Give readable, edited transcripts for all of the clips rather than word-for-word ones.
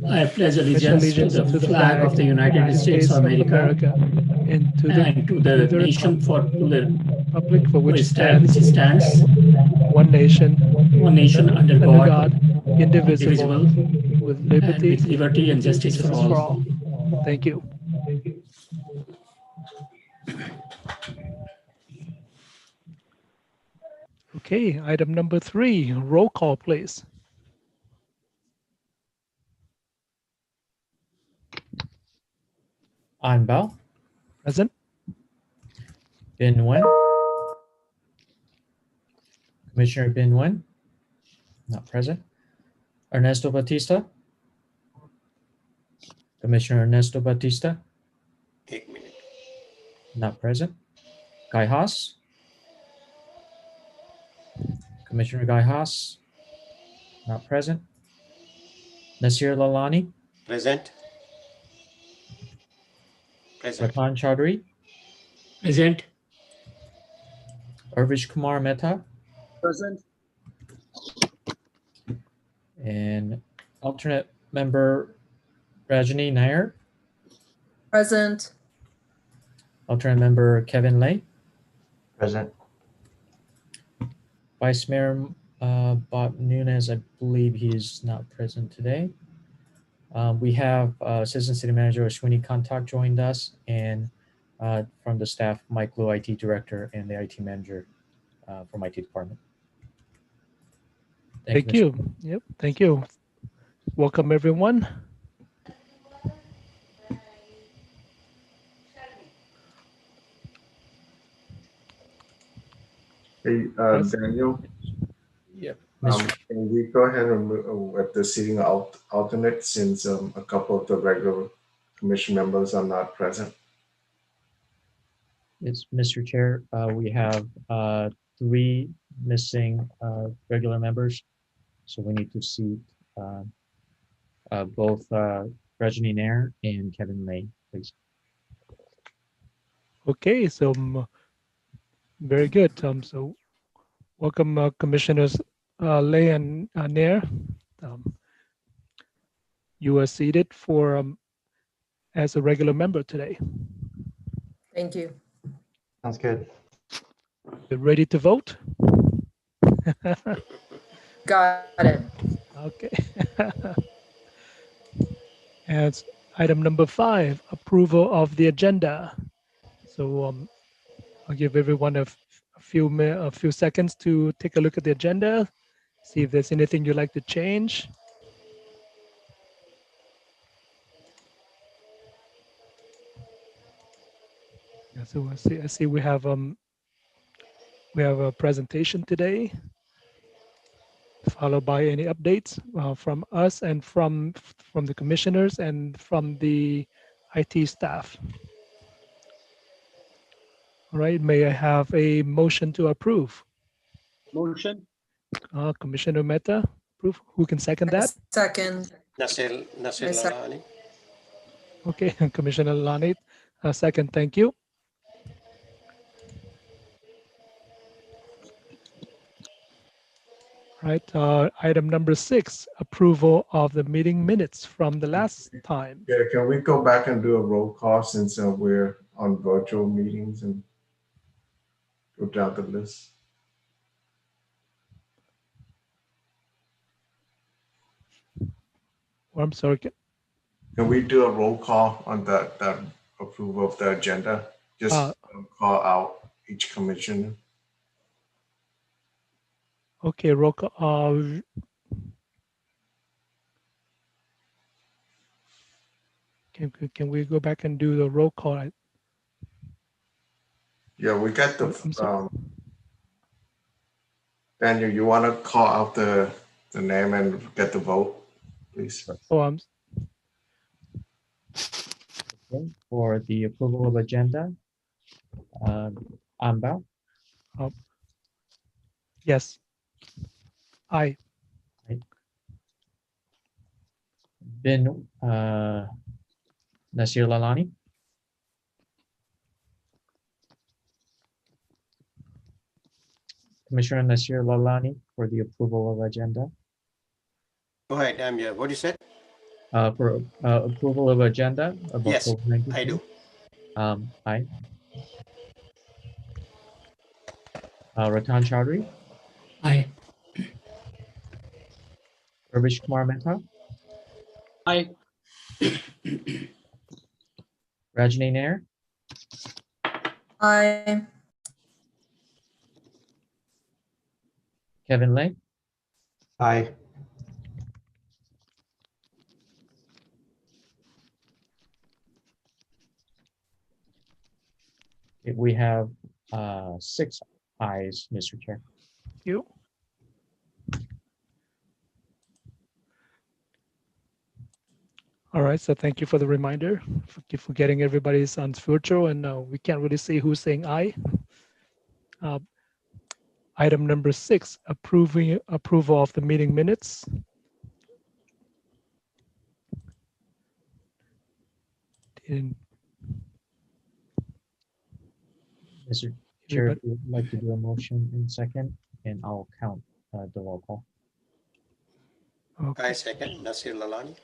I pledge allegiance to the flag of the United States of America and to the nation to the republic for which which stands stands one nation under God, indivisible, with and liberty with liberty and justice for all. Thank you. Okay, item number 3, roll call, please. Anbao, Present. Bin Wen, Commissioner Bin Wen, not present. Ernesto Batista, Commissioner Ernesto Batista, not present. Guy Haas, Commissioner Guy Haas, not present. Nasir Lalani, Present. Ratan Chaudhary, Present. Arvish Kumar Mehta, Present. and alternate member Rajani Nair, Present. alternate member Kevin Lay, Present. Vice Mayor Bob Nunez, I believe he is not present today. We have Assistant City Manager Ashwini Kantak joined us, and from the staff, Mike Lowe, IT Director, and the IT Manager from IT Department. Thank you. Yep, thank you. Welcome, everyone. Hey, Daniel, Yep. can we go ahead and move with the seating alternate since a couple of the regular commission members are not present? It's Mr. Chair. We have 3 missing regular members, so we need to seat both Rajani Nair and Kevin Lay, please. Okay, so very good. So welcome, Commissioners Lay and Nair. You are seated for as a regular member today. Thank you. Sounds good. You ready to vote? Got it. Okay. And item number 5, approval of the agenda. So I'll give everyone a few seconds to take a look at the agenda, see if there's anything you'd like to change. Yeah, so I see we have a presentation today, followed by any updates from us and from the commissioners and from the IT staff. All right, may I have a motion to approve? Motion. Commissioner Mehta, approve. Who can second that? Second. Nasir Lalani. Okay, Commissioner Lani, second, thank you. Right, item number 6, approval of the meeting minutes from the last time. Yeah, can we go back and do a roll call since we're on virtual meetings and go down the list? Oh, I'm sorry. Can we do a roll call on the approval of the agenda? Just call out each commissioner. Okay, roll call. Can we go back and do the roll call? Yeah, we got the Daniel, you want to call out the name and get the vote, please? Oh, Okay, for the approval of agenda, Anbao, yes. Aye. Bin Nasir Lalani, Commissioner Nasir Lalani for the approval of agenda. Go ahead, I'm here. What you said? For approval of agenda about Yes, COVID-19? I do. Aye. Ratan Chaudhary, Aye. Ravish Kumar Mehta, Aye. Rajni Nair, Aye. Kevin Lay, Aye. we have 6 ayes, Mr. Chair. Thank you. All right, so thank you for the reminder. For getting everybody's on virtual, and we can't really see who's saying aye. Item number 6, approval of the meeting minutes. Didn't Mr. Chair, if everybody- you'd like to do a motion in second, and I'll count the roll call. Okay. I second, Nasir Lalani.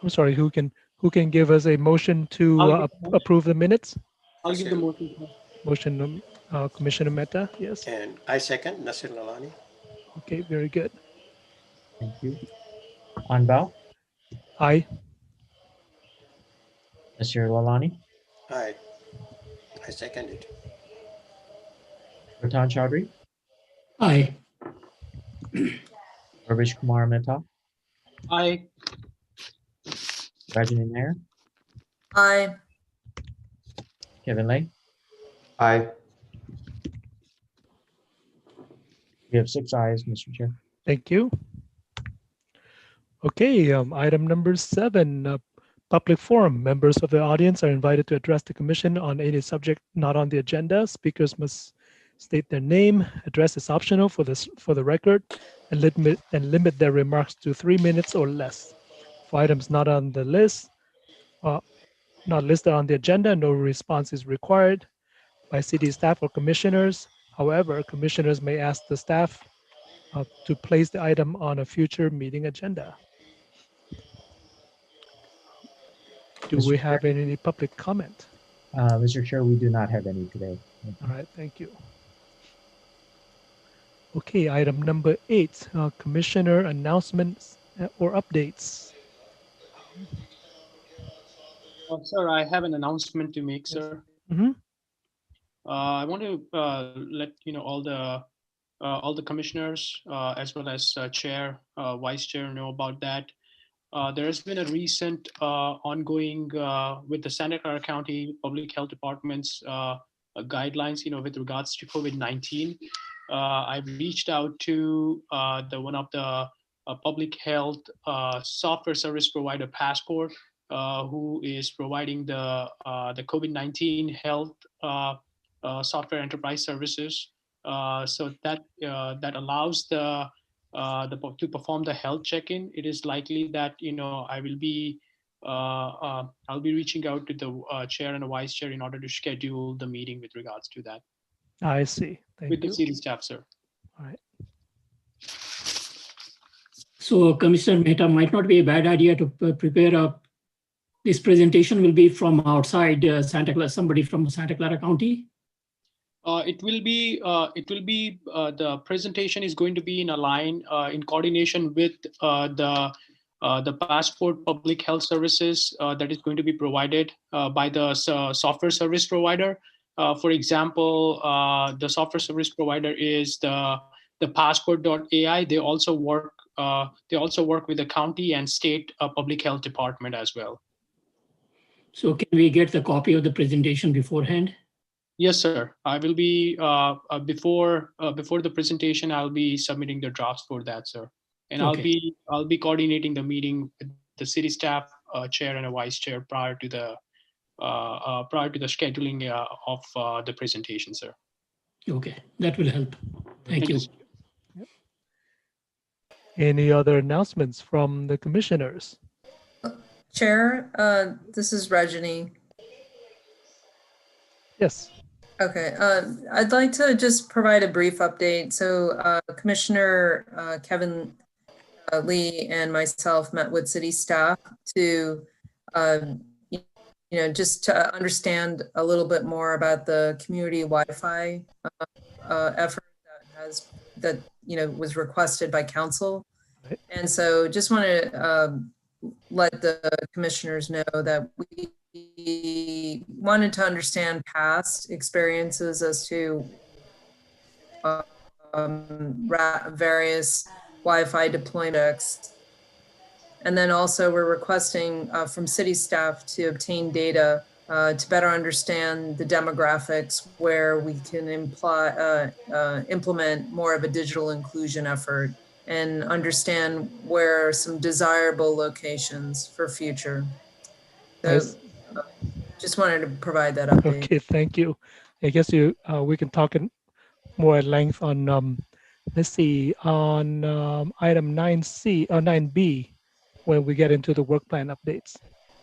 I'm sorry, who can give us a motion to I'll give the motion. approve the minutes? I'll give the motion. Motion, Commissioner Mehta, yes. And I second, Nasir Lalani. Okay, very good. Thank you. Anbal, Aye. Nasir Lalani, Aye. I second it. Ratan Chaudhary, Aye. Ravish Kumar Mehta, Aye. Rajni Nair, Aye. Kevin Lay. Aye. We have 6 ayes, Mr. Chair. Thank you. Okay, item number 7, public forum. Members of the audience are invited to address the commission on any subject not on the agenda. Speakers must state their name. Address is optional for the record, and limit their remarks to 3 minutes or less. For items not on the list, not listed on the agenda, no response is required by city staff or commissioners. However, commissioners may ask the staff to place the item on a future meeting agenda. Do Mr. we Chair. have any public comment? Mr. Chair, we do not have any today. All right, thank you. Okay, item number 8, commissioner announcements or updates. Sir, I have an announcement to make, sir. Mhm. I want to let all the commissioners as well as chair, vice chair know about that. There has been a recent ongoing with the Santa Clara County Public Health Department's guidelines, with regards to COVID-19. I've reached out to one of the public health software service provider, Passport, who is providing the COVID-19 health software enterprise services. So that allows to perform the health check-in. It is likely that I'll be reaching out to the chair and the vice chair in order to schedule the meeting with regards to that I see. Thank with the you. city staff, sir. All right. So Commissioner Mehta, might not be a bad idea to prepare this presentation will be from outside Santa Clara, somebody from Santa Clara County. It will be the presentation is going to be in a line in coordination with the Passport Public Health Services that is going to be provided by the software service provider. For example, the software service provider is the Passport.ai. They also work with the county and state public health department as well. So can we get the copy of the presentation beforehand? Yes, sir. I will be before the presentation. I'll be submitting the drafts for that, sir. And Okay. I'll be coordinating the meeting with the city staff chair and a vice chair prior to the scheduling of the presentation, sir. Okay, that will help. Thank you. sir. Any other announcements from the commissioners? Chair, this is Rajani. Yes. Okay, I'd like to just provide a brief update. So Commissioner Kevin Lee and myself met with city staff to, just to understand a little bit more about the community Wi-Fi effort that was requested by council. Right. And so just want to let the commissioners know that we wanted to understand past experiences as to various Wi-Fi deployments. And then also we're requesting from city staff to obtain data to better understand the demographics where we can implement more of a digital inclusion effort and understand where some desirable locations for future. So Nice. just wanted to provide that update. Okay, thank you. I guess we can talk in more at length on let's see, on item 9C or 9B when we get into the work plan updates.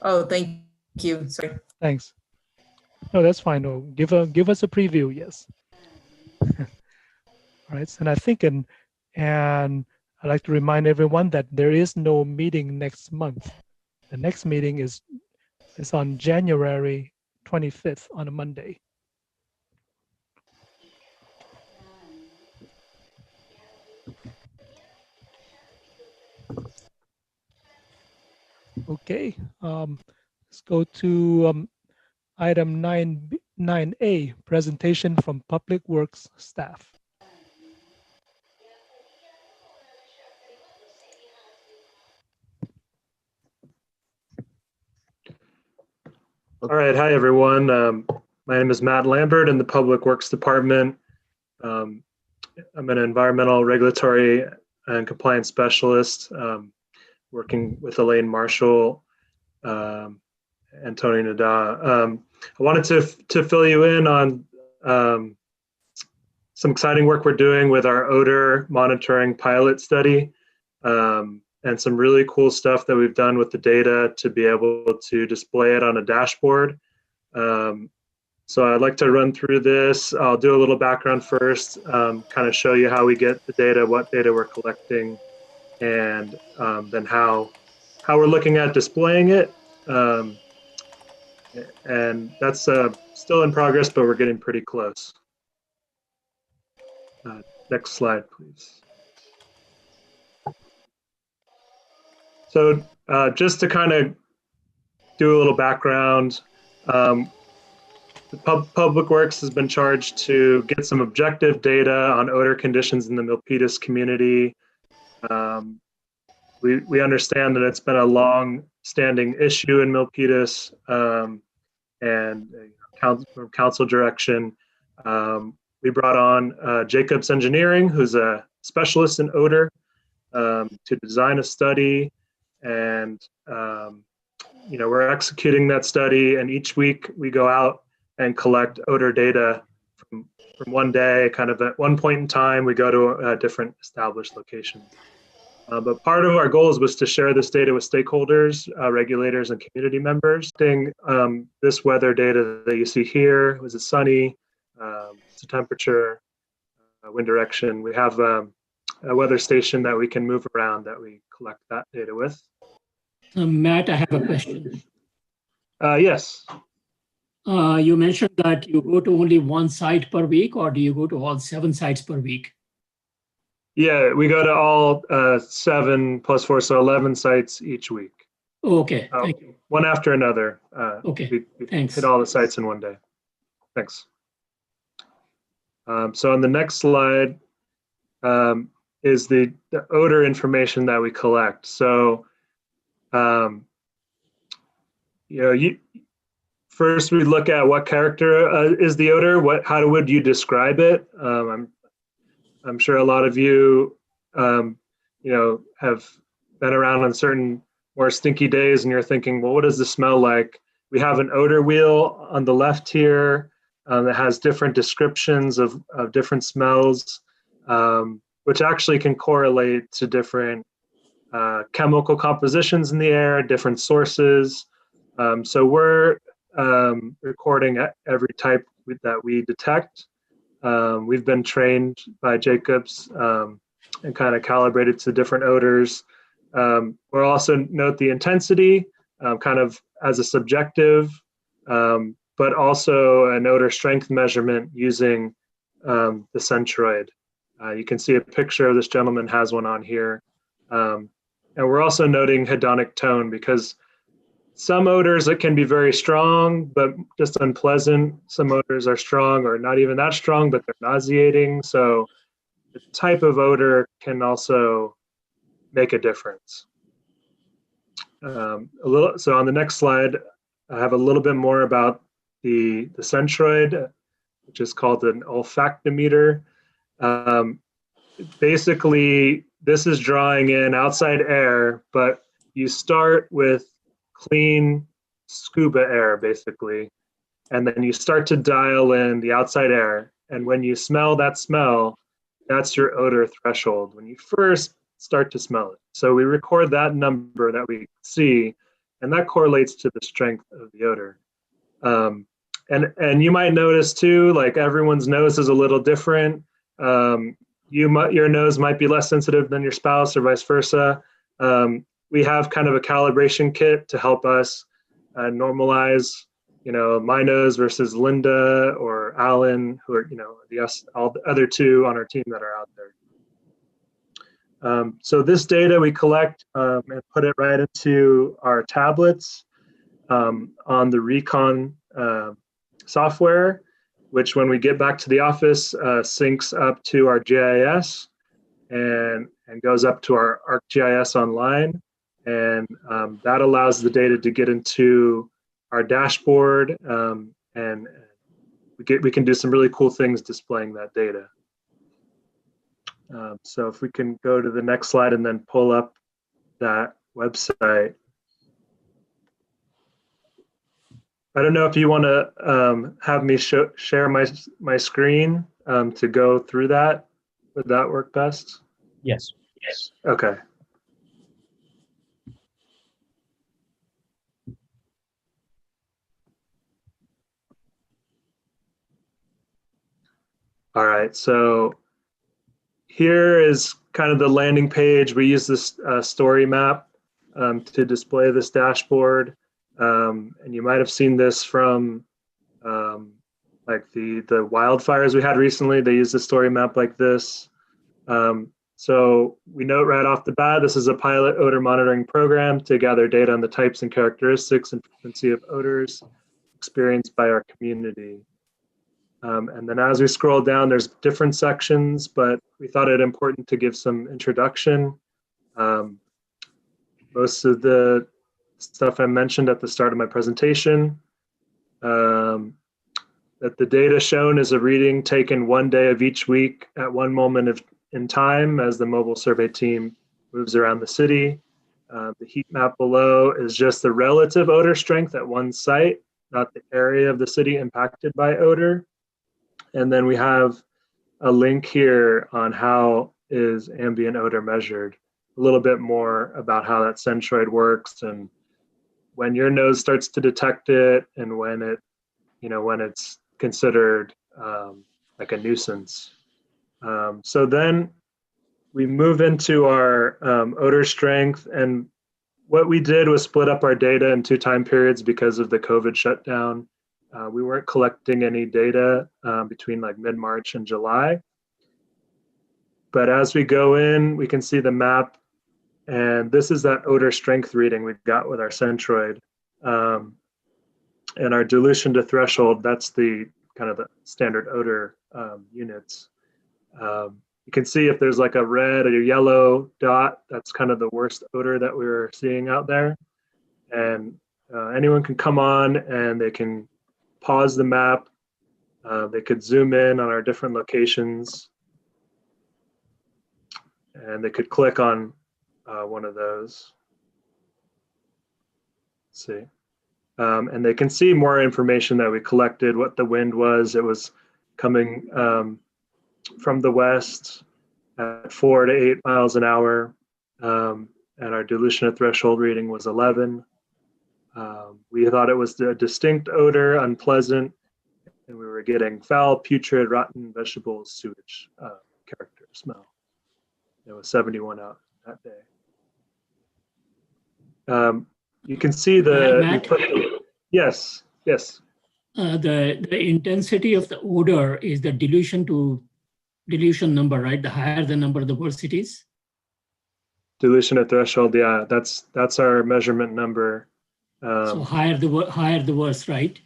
Oh, thank you. Sorry. Thanks. No, that's fine. No, give us a preview. Yes. All right. And I think and I'd like to remind everyone that there is no meeting next month. The next meeting is on January 25th on a Monday. Okay, let's go to item 9A, presentation from Public Works staff. All right, hi everyone. My name is Matt Lambert in the Public Works Department. I'm an environmental regulatory and compliance specialist working with Elaine Marshall, and Tony Nada. I wanted to fill you in on some exciting work we're doing with our odor monitoring pilot study. And some really cool stuff that we've done with the data to be able to display it on a dashboard. So I'd like to run through this. I'll do a little background first, kind of show you how we get the data, what data we're collecting, and then how we're looking at displaying it. And that's still in progress, but we're getting pretty close. Next slide, please. So just to kind of do a little background, Public Works has been charged to get some objective data on odor conditions in the Milpitas community. We understand that it's been a long-standing issue in Milpitas, and from council direction, we brought on Jacobs Engineering, who's a specialist in odor, to design a study. And we're executing that study, and each week we go out and collect odor data from one day. Kind of at one point in time, we go to a different established location. But part of our goals was to share this data with stakeholders, regulators, and community members. This weather data that you see here, was it sunny? It's the temperature, wind direction. We have a weather station that we can move around that we collect that data with. Matt, I have a question. Yes. You mentioned that you go to only one site per week, or do you go to all 7 sites per week? Yeah, we go to all 7 plus 4, so 11 sites each week. Okay, thank you. One after another. Okay, we thanks. hit all the sites in one day. Thanks. So on the next slide is the odor information that we collect. So, first we look at what character is the odor. How would you describe it? I'm sure a lot of you, have been around on certain more stinky days, and you're thinking, well, what does this smell like? We have an odor wheel on the left here that has different descriptions of different smells, which actually can correlate to different chemical compositions in the air, different sources. So we're recording every type that we detect. We've been trained by Jacobs and kind of calibrated to different odors. We'll also note the intensity kind of as a subjective, but also an odor strength measurement using the centroid. You can see a picture of this gentleman has one on here. And we're also noting hedonic tone because some odors that can be very strong, but just unpleasant. Some odors are strong or not even that strong, but they're nauseating. So the type of odor can also make a difference. So on the next slide, I have a little bit more about the centroid, which is called an olfactometer. Basically, this is drawing in outside air, but you start with clean scuba air, basically, and then you start to dial in the outside air. And when you smell that smell, that's your odor threshold when you first start to smell it. So we record that number that we see, and that correlates to the strength of the odor. And you might notice too, like everyone's nose is a little different. Your nose might be less sensitive than your spouse or vice versa. We have kind of a calibration kit to help us normalize, my nose versus Linda or Alan, who are, all the other two on our team that are out there. So this data we collect and put it right into our tablets on the Recon software, which when we get back to the office syncs up to our GIS and goes up to our ArcGIS online. And that allows the data to get into our dashboard and we can do some really cool things displaying that data. So if we can go to the next slide and then pull up that website. I don't know if you want to have me share my screen to go through that. Would that work best? Yes. Yes. Okay. All right, so here is kind of the landing page. We use this story map to display this dashboard. And you might have seen this from like the wildfires we had recently. They used a story map like this. So we note right off the bat, this is a pilot odor monitoring program to gather data on the types and characteristics and frequency of odors experienced by our community. And then as we scroll down, there's different sections, but we thought it important to give some introduction. Most of the stuff I mentioned at the start of my presentation, that the data shown is a reading taken one day of each week at one moment in time as the mobile survey team moves around the city. The heat map below is just the relative odor strength at one site, not the area of the city impacted by odor. And then we have a link here on how is ambient odor measured, a little bit more about how that centroid works and when your nose starts to detect it and when it, when it's considered like a nuisance. So then we move into our odor strength, and what we did was split up our data in 2 time periods because of the COVID shutdown. We weren't collecting any data between like mid-March and July. But as we go in, we can see the map, and this is that odor strength reading we got with our centroid. And our dilution to threshold, that's the kind of the standard odor units. You can see if there's like a red or a yellow dot, that's kind of the worst odor that we were seeing out there. And anyone can come on and they can pause the map. They could zoom in on our different locations. And they could click on one of those. Let's see. And they can see more information that we collected, what the wind was. It was coming from the west at 4 to 8 miles an hour. And our dilution at threshold reading was 11. We thought it was a distinct odor, unpleasant, and we were were getting foul, putrid, rotten vegetables, sewage character smell. It was 71 out that day. You can see Matt? Yes. The intensity of the odor is the dilution number, right? The higher the number, the worse it is. Dilution at threshold, yeah, that's our measurement number. So higher the worse, right?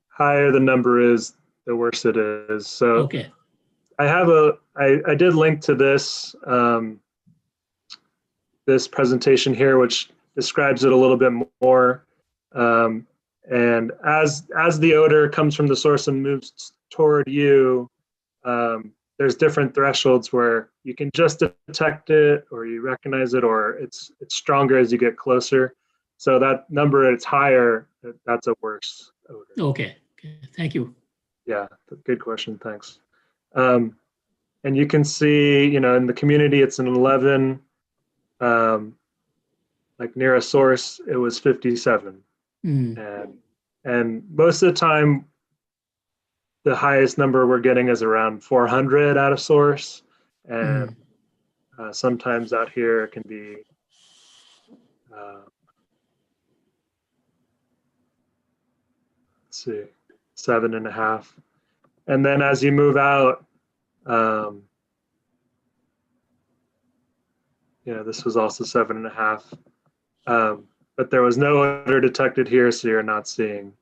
Higher the number is, the worse it is. So Okay. I did link to this this presentation here, which describes it a little bit more. And as the odor comes from the source and moves toward you, there's different thresholds where you can just detect it, or you recognize it, or it's stronger as you get closer. So that number, it's higher, that's a worse odor. Okay. Thank you. Yeah, good question. Thanks. And you can see, in the community, it's an 11. Like near a source, it was 57. And most of the time, the highest number we're getting is around 400 at a source. And sometimes out here it can be let's see, 7.5. And then as you move out, this was also 7.5. But there was no odor detected here, so you're not seeing.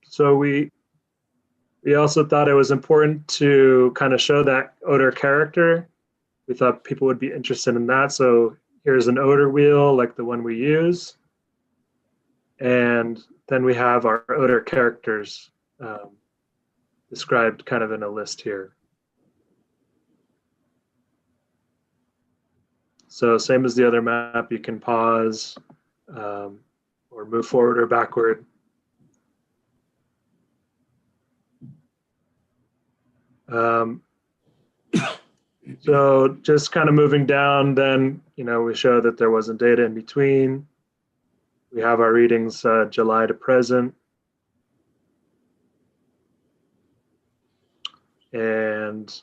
So we also thought it was important to kind of show that odor character. We thought people would be interested in that. So here's an odor wheel like the one we use. And then we have our odor characters described kind of in a list here. So same as the other map, you can pause or move forward or backward. So just kind of moving down, then, we show that there wasn't data in between. We have our readings July to present. And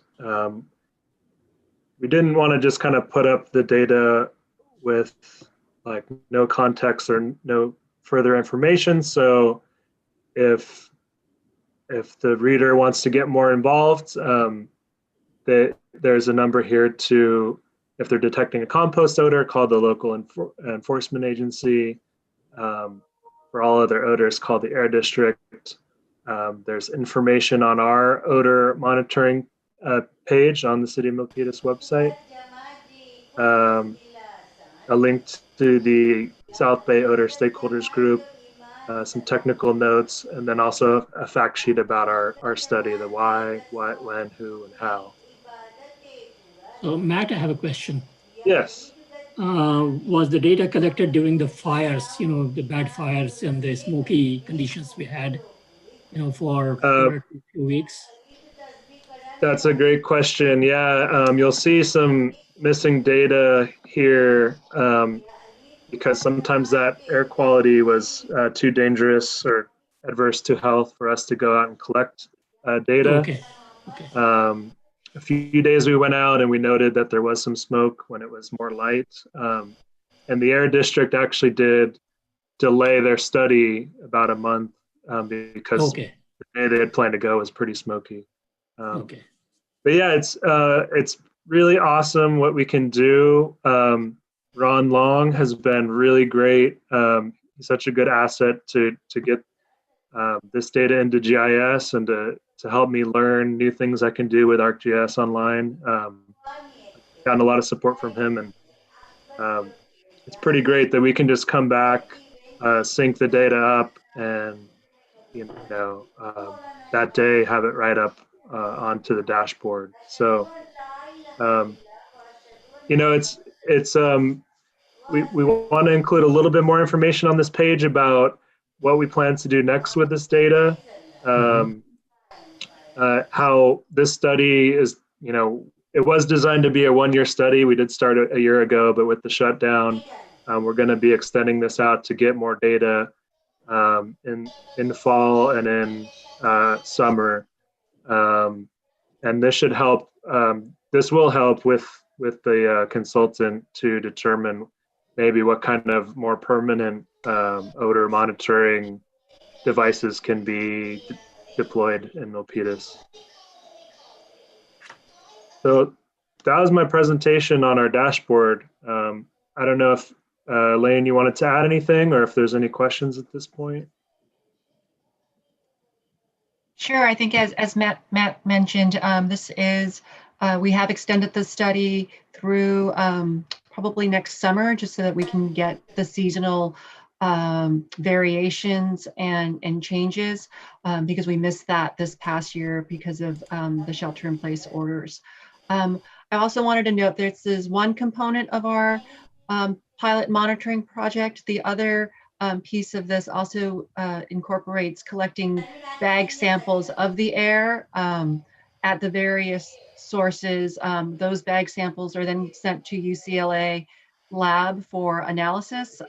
we didn't want to just kind of put up the data with like no context or no further information. So if the reader wants to get more involved, there's a number here to, if they're detecting a compost odor, call the local enforcement agency. For all other odors, call the air district. There's information on our odor monitoring page on the City of Milpitas website. A link to the South Bay Odor Stakeholders Group, some technical notes, and then also a fact sheet about our study, the why, what, when, who, and how. So Matt, I have a question. Yes. Was the data collected during the fires, the bad fires and the smoky conditions we had, for a few weeks? That's a great question. Yeah, you'll see some missing data here because sometimes that air quality was too dangerous or adverse to health for us to go out and collect data. Okay. A few days we went out and we noted that there was some smoke when it was more light. And the air district actually did delay their study about a month because the day they had planned to go was pretty smoky. But yeah, it's really awesome what we can do. Ron Long has been really great. He's such a good asset to get this data into GIS and to help me learn new things I can do with ArcGIS Online. Gotten a lot of support from him, and it's pretty great that we can just come back, sync the data up, and that day have it right up onto the dashboard. So we want to include a little bit more information on this page about what we plan to do next with this data. How this study is, it was designed to be a one-year study. We did start a year ago, but with the shutdown, we're going to be extending this out to get more data in the fall and in summer, and this should help. This will help with the consultant to determine maybe what kind of more permanent odor monitoring devices can be deployed in Milpitas. So that was my presentation on our dashboard. I don't know if Lane, you wanted to add anything, or if there's any questions at this point. Sure. I think as Matt mentioned, this is we have extended the study through probably next summer, just so that we can get the seasonal variations and changes, because we missed that this past year because of the shelter-in-place orders. I also wanted to note this is one component of our pilot monitoring project. The other piece of this also incorporates collecting bag samples of the air at the various sources. Those bag samples are then sent to UCLA lab for analysis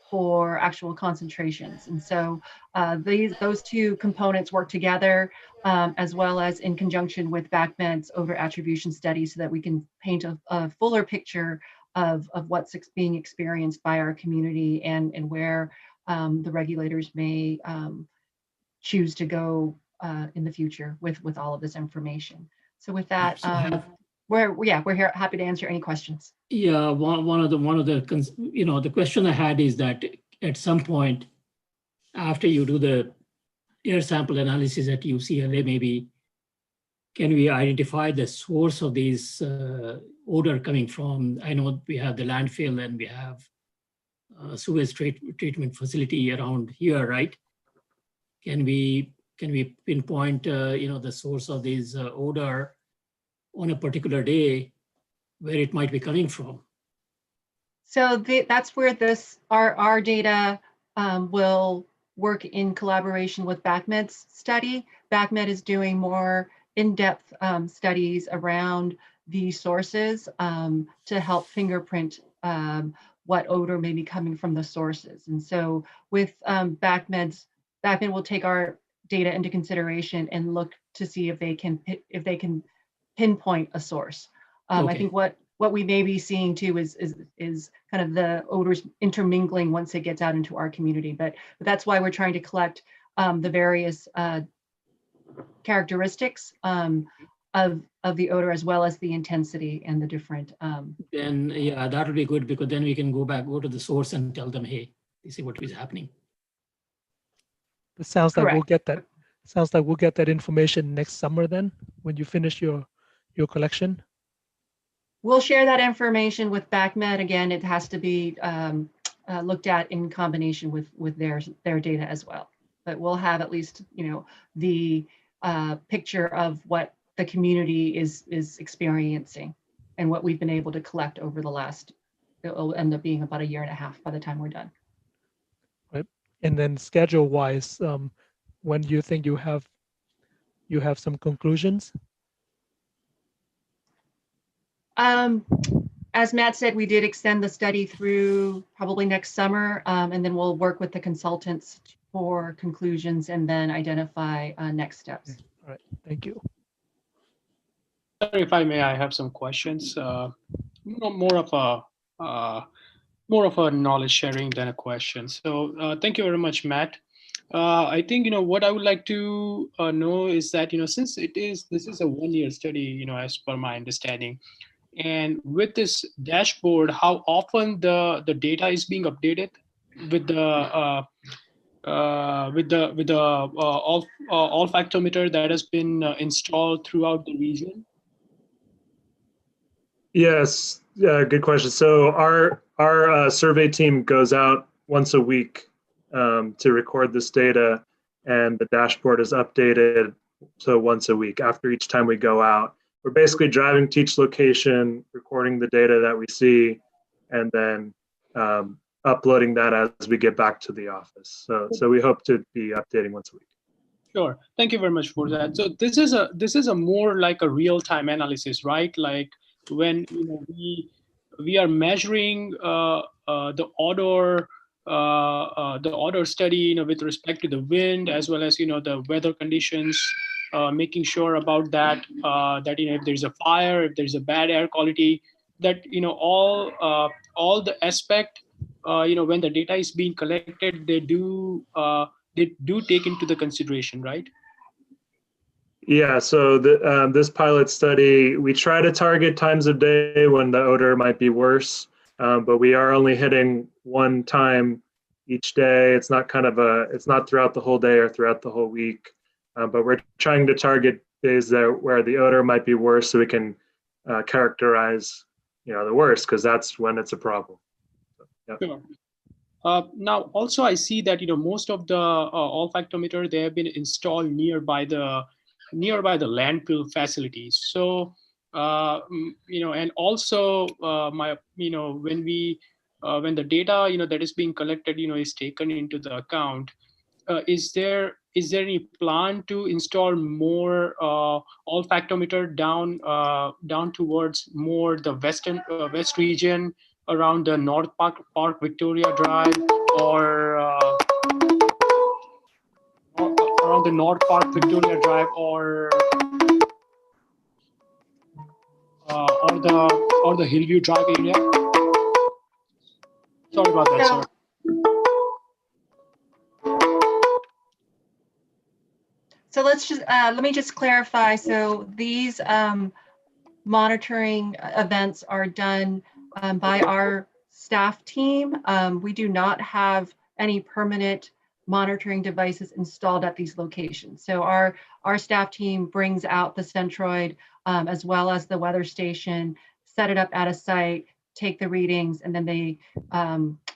for actual concentrations. And so those two components work together, as well as in conjunction with BACMED's odor attribution study, so that we can paint a fuller picture of what's being experienced by our community and where the regulators may choose to go in the future with all of this information. So with that, we're here, happy to answer any questions. Yeah, one of the question I had is that at some point after you do the air sample analysis at UCLA, maybe can we identify the source of these odor coming from? I know we have the landfill and we have sewage treatment facility around here, right? Can we pinpoint the source of these odor on a particular day where it might be coming from? So that's where our data will work in collaboration with BACMED's study. BACMED is doing more in-depth studies around the sources to help fingerprint what odor may be coming from the sources. And so with BACMED will take our data into consideration and look to see if they can pinpoint a source. Okay. I think what we may be seeing too is kind of the odors intermingling once it gets out into our community. But that's why we're trying to collect the various characteristics of the odor, as well as the intensity and the different. Then yeah, that would be good, because then we can go to the source and tell them, hey, this is what is happening. It sounds like Correct. we'll get that. Sounds like we'll get that information next summer then, when you finish your collection. We'll share that information with BACMED. Again, it has to be looked at in combination with their data as well. But we'll have at least the picture of what the community is experiencing and what we've been able to collect over the last. It'll end up being about 1.5 years by the time we're done. Right, and then schedule-wise, when do you think you have some conclusions? As Matt said, we did extend the study through probably next summer, and then we'll work with the consultants for conclusions and then identify next steps. All right, thank you. Sorry, if I may, I have some questions. More of a knowledge sharing than a question. So thank you very much, Matt. I think what I would like to know is that since this is a 1-year study, as per my understanding, and with this dashboard, how often the data is being updated with the olfactometer that has been installed throughout the region? Yes, good question. So our survey team goes out once a week to record this data, and the dashboard is updated so once a week after each time we go out. We're basically driving to each location, recording the data that we see, and then uploading that as we get back to the office. So we hope to be updating once a week. Sure. Thank you very much for that. So this is a more like a real-time analysis, right? Like when we are measuring the odor the odor study, with respect to the wind as well as the weather conditions, making sure about that that if there's a fire, if there's a bad air quality, that all the aspect when the data is being collected, they do take into the consideration, right? Yeah, so this pilot study, we try to target times of day when the odor might be worse, but we are only hitting one time each day. It's not it's not throughout the whole day or throughout the whole week, but we're trying to target days where the odor might be worse, so we can characterize, the worst, because that's when it's a problem. So, yeah. Sure. Now, also I see that most of the olfactometer, they have been installed nearby the landfill facilities. So and also when the data that is being collected is taken into the account, is there any plan to install more olfactometer down towards more the west region around the North Park Victoria Drive, or around the North Park Victoria Drive, or the Hillview Drive area? Sorry about that, sir. So let me just clarify. So these monitoring events are done by our staff team. We do not have any permanent monitoring devices installed at these locations. So our staff team brings out the Centroid as well as the weather station, set it up at a site, take the readings, and then they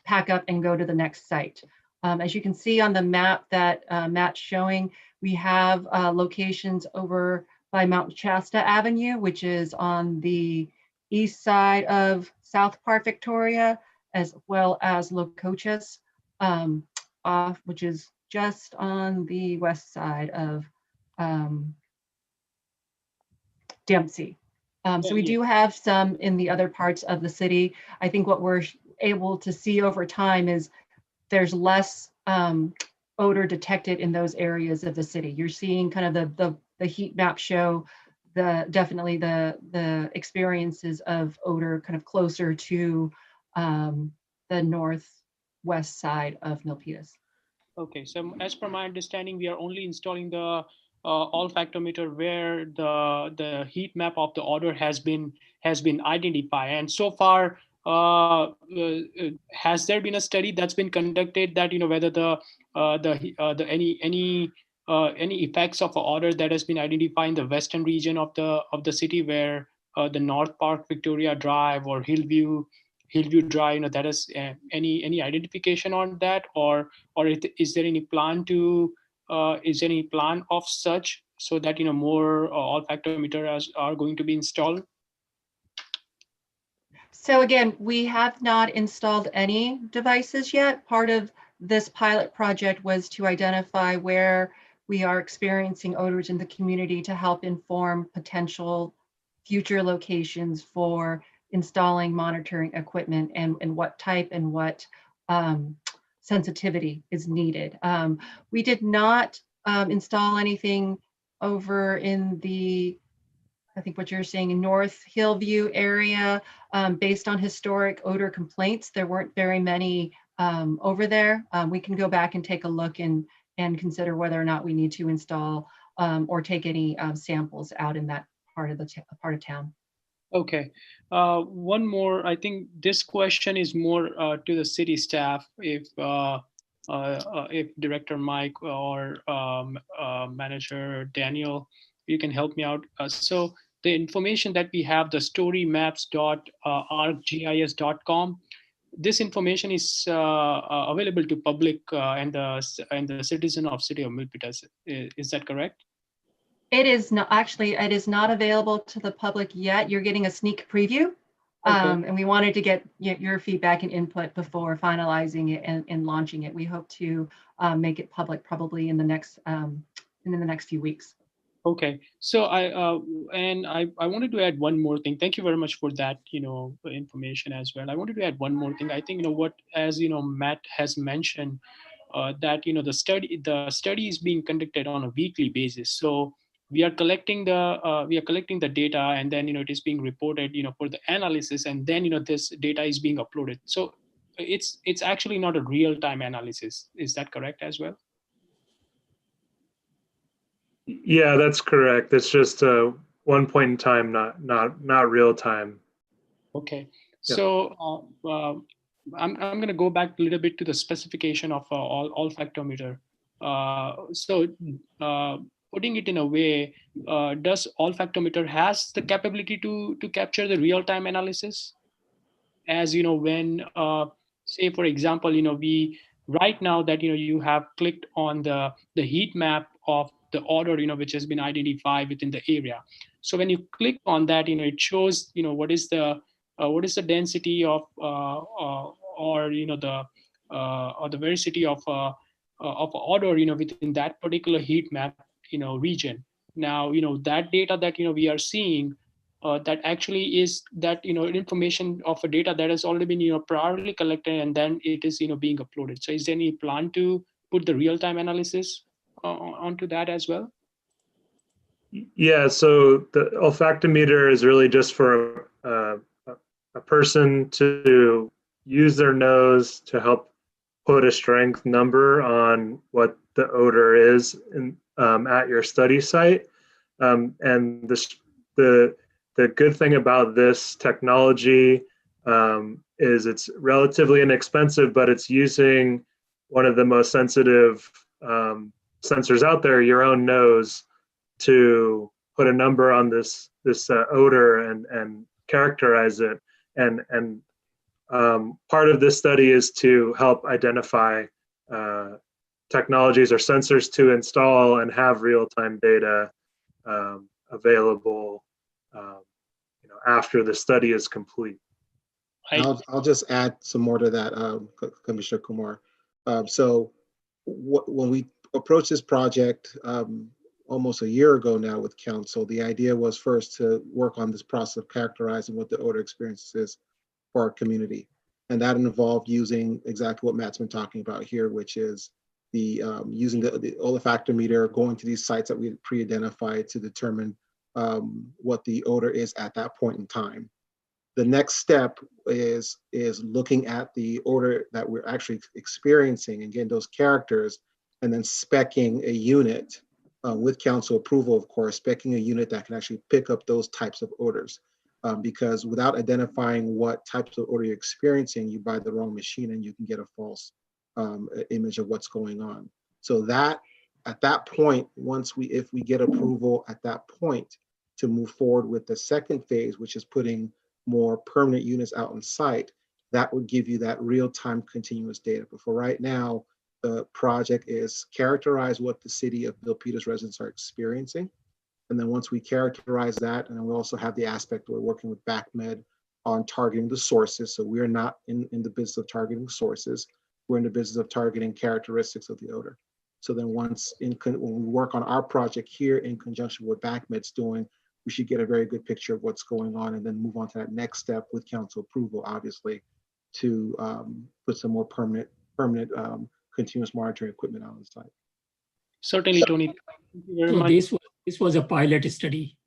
pack up and go to the next site. As you can see on the map that Matt's showing, we have locations over by Mount Shasta Avenue, which is on the east side of South Park Victoria, as well as Locochas, which is just on the west side of Dempsey. So we do have some in the other parts of the city. I think what we're able to see over time is there's less odor detected in those areas of the city. You're seeing kind of the heat map show definitely the experiences of odor kind of closer to the northwest side of Milpitas. Okay, so as per my understanding, we are only installing the olfactometer where the heat map of the odor has been identified. And so far, has there been a study that's been conducted that whether any effects of odor that has been identified in the western region of the city, where the North Park Victoria Drive or Hillview Drive, that is any identification on that, or is there any plan to of such, so that more olfactometers are going to be installed? So again, we have not installed any devices yet. Part of this pilot project was to identify where we are experiencing odors in the community to help inform potential future locations for installing monitoring equipment and what type and what sensitivity is needed. We did not install anything over in the, I think what you're saying, in North Hillview area, based on historic odor complaints. There weren't very many over there. We can go back and take a look and consider whether or not we need to install or take any samples out in that part of town. Okay. One more. I think this question is more to the city staff. If Director Mike or Manager Daniel, you can help me out. So the information that we have, the storymaps.arcgis.com, this information is available to public and the citizen of City of Milpitas. Is that correct? It is not, actually, it is not available to the public yet. You're getting a sneak preview. Okay. And we wanted to get your feedback and input before finalizing it and launching it. We hope to make it public probably in the next few weeks. Okay, so I wanted to add one more thing. Thank you very much for that, information as well. I wanted to add one more thing. I think what, as Matt has mentioned, that the study is being conducted on a weekly basis. So we are collecting the data, and then it is being reported for the analysis, and then this data is being uploaded. So it's actually not a real time analysis. Is that correct as well? Yeah, that's correct. It's just one point in time, not real time. Okay, Yeah. so I'm going to go back a little bit to the specification of olfactometer. So putting it in a way, does olfactometer has the capability to capture the real time analysis? As when say for example, we right now that you have clicked on the heat map of the odor which has been identified within the area. So when you click on that, it shows what is the density of or or the veracity of odor within that particular heat map region. Now that data that we are seeing, that actually is that information of a data that has already been priorly collected, and then it is being uploaded. So is there any plan to put the real-time analysis onto that as well? Yeah, so the olfactometer is really just for a person to use their nose to help put a strength number on what the odor is at your study site. And the good thing about this technology is it's relatively inexpensive, but it's using one of the most sensitive sensors out there, your own nose, to put a number on this odor and characterize it. And part of this study is to help identify technologies or sensors to install and have real-time data available after the study is complete. I'll just add some more to that, Commissioner Kumar. So when we approached this project almost a year ago now with council, the idea was first to work on this process of characterizing what the odor experience is for our community. And that involved using exactly what Matt's been talking about here, which is the using the olfactometer, going to these sites that we pre-identified to determine what the odor is at that point in time. The next step is looking at the odor that we're actually experiencing and getting those characters, and then speccing a unit with council approval, of course, speccing a unit that can actually pick up those types of odors. Because without identifying what types of odor you're experiencing, you buy the wrong machine and you can get a false image of what's going on. So that at that point, if we get approval at that point to move forward with the second phase, which is putting more permanent units out on site, that would give you that real-time continuous data. But for right now, the project is characterize what the city of Milpitas residents are experiencing. And then once we characterize that, and then we also have the aspect we're working with BACMed on targeting the sources. So we're not in the business of targeting sources. We're in the business of targeting characteristics of the odor. So then when we work on our project here in conjunction with BACMed's doing, we should get a very good picture of what's going on, and then move on to that next step with council approval, obviously, to put some more permanent continuous monitoring equipment on the site. Certainly, Tony. Thank you very So much. this was a pilot study.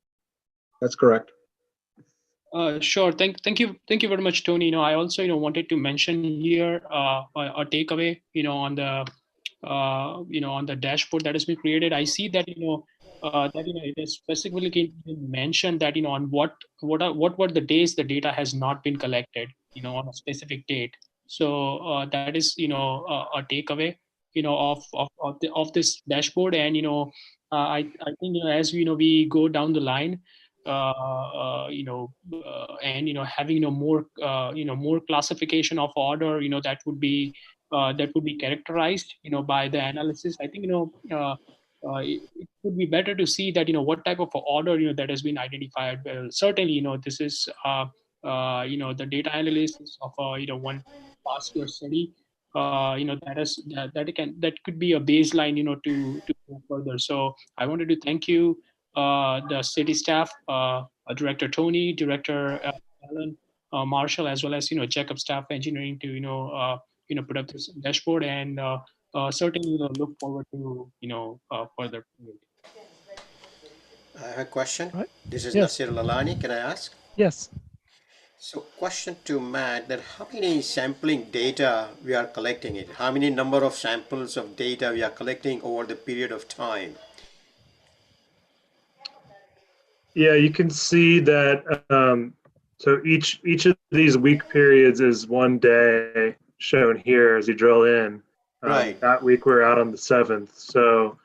That's correct. Sure. Thank you very much, Tony. I also wanted to mention here a takeaway on the on the dashboard that has been created. I see that it is specifically mentioned that on what were the days the data has not been collected on a specific date. So that is a takeaway of this dashboard. And I think as we go down the line, and having more more classification of order that would be characterized by the analysis. I think it would be better to see that what type of order that has been identified. Well, certainly this is the data analysis of one past year study. That could be a baseline to go further. So I wanted to thank you the city staff, Director Tony, Director Alan, Marshall, as well as Jacob staff engineering to put up this dashboard, and certainly look forward to further. I have a question. Right. This is Yes. Nasir Lalani. Can I ask? Yes. So question to Matt, that how many sampling data we are collecting it? How many number of samples of data we are collecting over the period of time? Yeah, you can see that. So each of these week periods is one day shown here as you drill in. Right. That week we're out on the 7th. So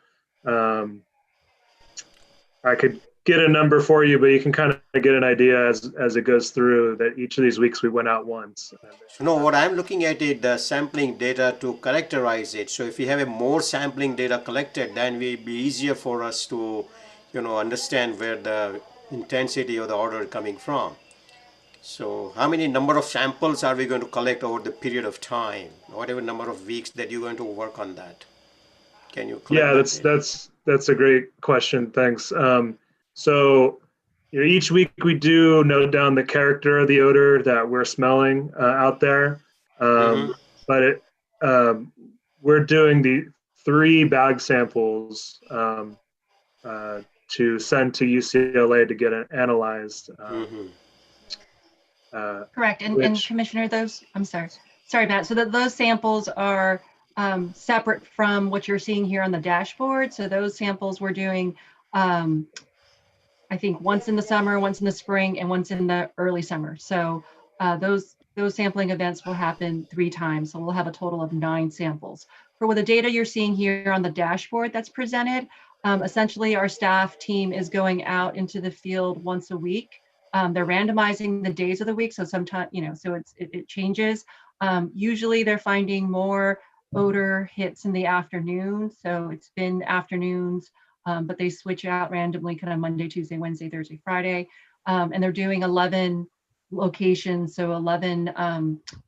I could get a number for you, but you can kind of get an idea as it goes through that each of these weeks we went out once. So no, what I'm looking at is the sampling data to characterize it. So if we have a more sampling data collected, then it will be easier for us to, understand where the intensity of the odor is coming from. So how many number of samples are we going to collect over the period of time? Whatever number of weeks that you're going to work on that. Can you collect Yeah, that data? that's a great question. Thanks. So each week we do note down the character of the odor that we're smelling out there. But we're doing the 3 bag samples to send to UCLA to get it analyzed. Correct. And Commissioner, I'm sorry, Matt. So those samples are separate from what you're seeing here on the dashboard. So those samples we're doing, I think once in the summer, once in the spring, and once in the early summer. So those sampling events will happen 3 times. So we'll have a total of 9 samples. For the data you're seeing here on the dashboard that's presented, essentially our staff team is going out into the field once a week. They're randomizing the days of the week. So sometimes, so it changes. Usually they're finding more odor hits in the afternoon. So it's been afternoons, but they switch out randomly kind of Monday, Tuesday, Wednesday, Thursday, Friday. And they're doing 11 locations. So 11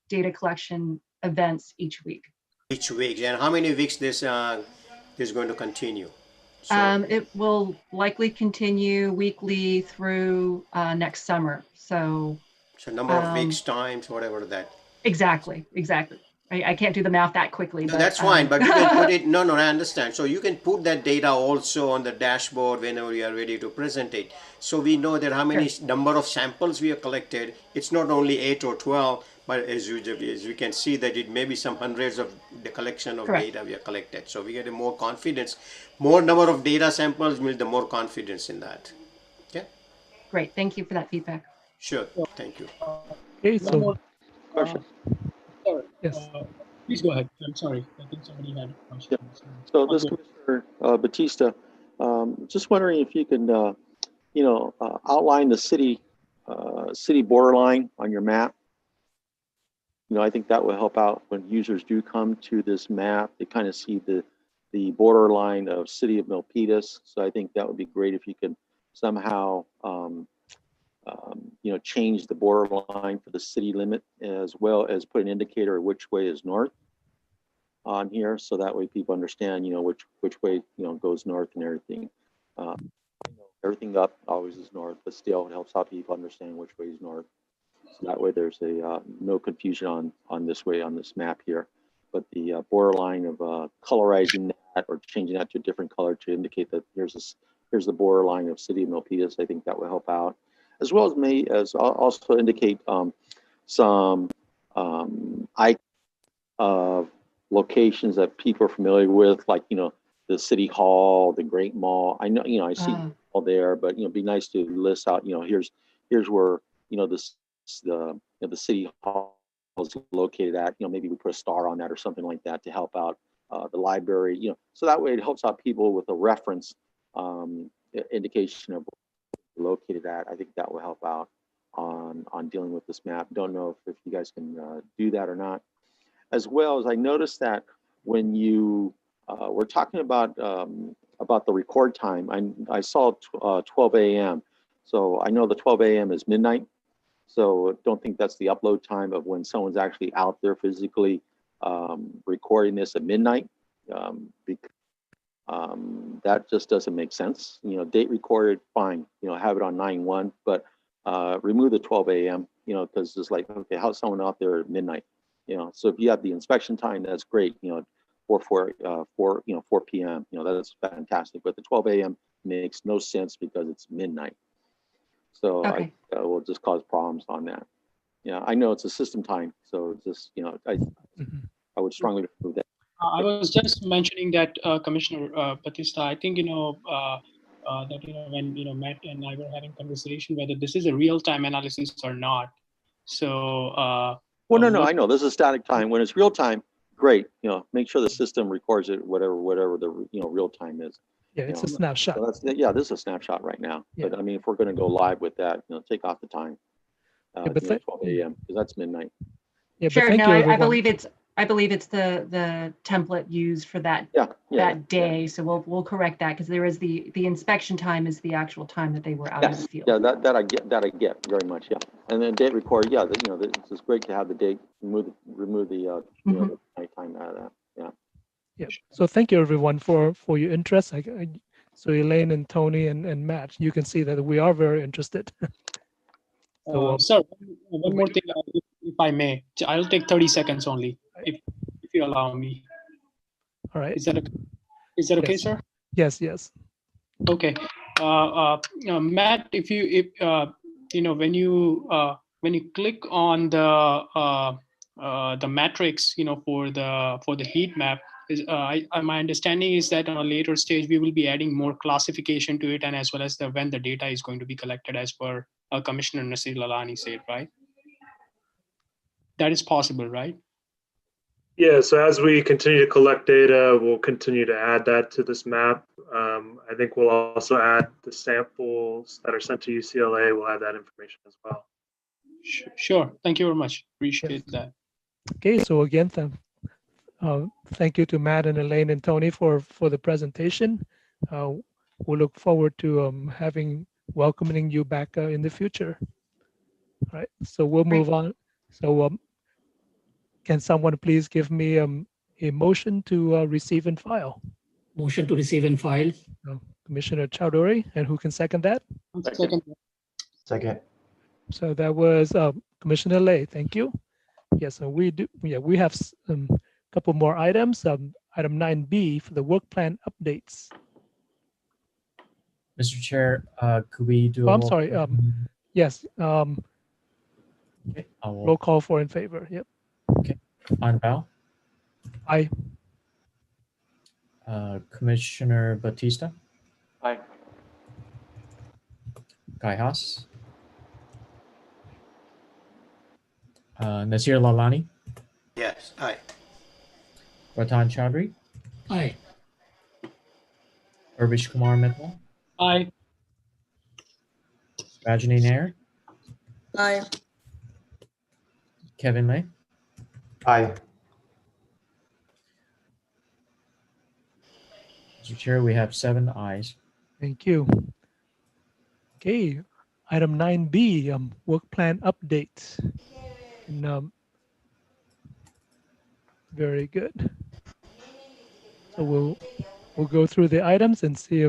data collection events each week. Each week. And how many weeks this is going to continue? So, it will likely continue weekly through next summer. So number of weeks, times, whatever that. Exactly. I can't do the math that quickly. No, but, that's fine, but you can put it, no, I understand. So you can put that data also on the dashboard whenever you are ready to present it. So we know that how many number of samples we have collected. It's not only 8 or 12, but as we can see that it may be some hundreds of the collection of data we have collected. So we get a more confidence, more number of data samples means the more confidence in that. Okay. Great, thank you for that feedback. Sure, thank you. Okay, so Question. Sorry. Yes. Please go ahead. I'm sorry. I think somebody had a question. So this Commissioner Batista, just wondering if you can, outline the city borderline on your map. I think that will help out when users do come to this map. They kind of see the borderline of city of Milpitas. So I think that would be great if you could somehow, change the borderline for the city limit, as well as put an indicator of which way is north on here, so that way people understand, which way goes north and everything. Everything up always is north, but still it helps out people understand which way is north. So that way there's no confusion on this way on this map here. But the borderline of colorizing that or changing that to a different color to indicate that here's the borderline of city of Milpitas, I think that will help out, as well as also indicate some icons of locations that people are familiar with, like the city hall, the Great Mall. I know I see all there, but it'd be nice to list out. Here's where the city hall is located at. Maybe we put a star on that or something like that to help out the library. So that way it helps out people with a reference indication of where located at. I think that will help out on dealing with this map. Don't know if you guys can do that or not. As well as I noticed that when you were talking about the record time, I saw 12 a.m. So I know the 12 a.m. is midnight. So don't think that's the upload time of when someone's actually out there physically recording this at midnight. That just doesn't make sense. You know, date recorded, fine. You know, have it on 9/1, but remove the 12 a.m. You know, because it's like, okay, how's someone out there at midnight? You know, so if you have the inspection time, that's great. You know, 4 p.m. You know, that's fantastic. But the 12 a.m. makes no sense because it's midnight. So Okay. I will just cause problems on that. Yeah, I know it's a system time, so just, you know, I would strongly remove that. I was just mentioning that, Commissioner Batista, I think, that, when, Matt and I were having conversation whether this is a real-time analysis or not. So, Well, no, I know this is static time. When it's real time, great. You know, make sure the system records it, whatever the real time is. Yeah, it's a snapshot. So this is a snapshot right now. Yeah. But I mean, if we're going to go live with that, take off the time. Yeah, but 12 a.m. because that's midnight. Yeah, but Sure. thank No, you, I everyone. believe it's the template used for that that day. So we'll correct that because there is the inspection time is the actual time that they were out in the field. Yeah, that I get very much. Yeah, and then date record. Yeah, it's just great to have the date. Remove the the nighttime out of that. Yeah. Yeah. So thank you, everyone, for your interest. So Elaine and Tony and Matt, you can see that we are very interested. So, sir, one more thing, if I may. I'll take 30 seconds only, if you allow me. All right. Is that okay, Yes. sir? Yes. Okay. Matt, if when you click on the matrix, for the heat map, my understanding is that on a later stage we will be adding more classification to it, and as well as when the data is going to be collected, as per Commissioner Nasir Lalani said, right? That is possible, right? Yeah, so as we continue to collect data, we'll continue to add that to this map. I think we'll also add the samples that are sent to UCLA. We'll add that information as well. Sure. Thank you very much. Appreciate that. Okay, so again, thank you to Matt and Elaine and Tony for the presentation. We look forward to welcoming you back in the future. All right, so we'll move on. So can someone please give me a motion to receive and file? Motion to receive and file. Commissioner Chowdhury, and who can second that? Second. So that was Commissioner Lay. Thank you. Yes, so we do. Yeah, we have a couple more items. Item 9B for the work plan updates. Mr. Chair, could we do? I'm sorry. Yes. Okay, roll call for in favor. Yep. Okay. On Val. Aye. Commissioner Batista. Aye. Guy Haas. Nasir Lalani. Yes, aye. Ratan Chaudhary. Aye. Urvish Kumar Mittal. Aye. Rajani Nair. Aye. Kevin Lay. Aye. Mr. Chair, we have 7 ayes. Thank you. Okay, item 9B, work plan update. And, very good. So we'll go through the items and see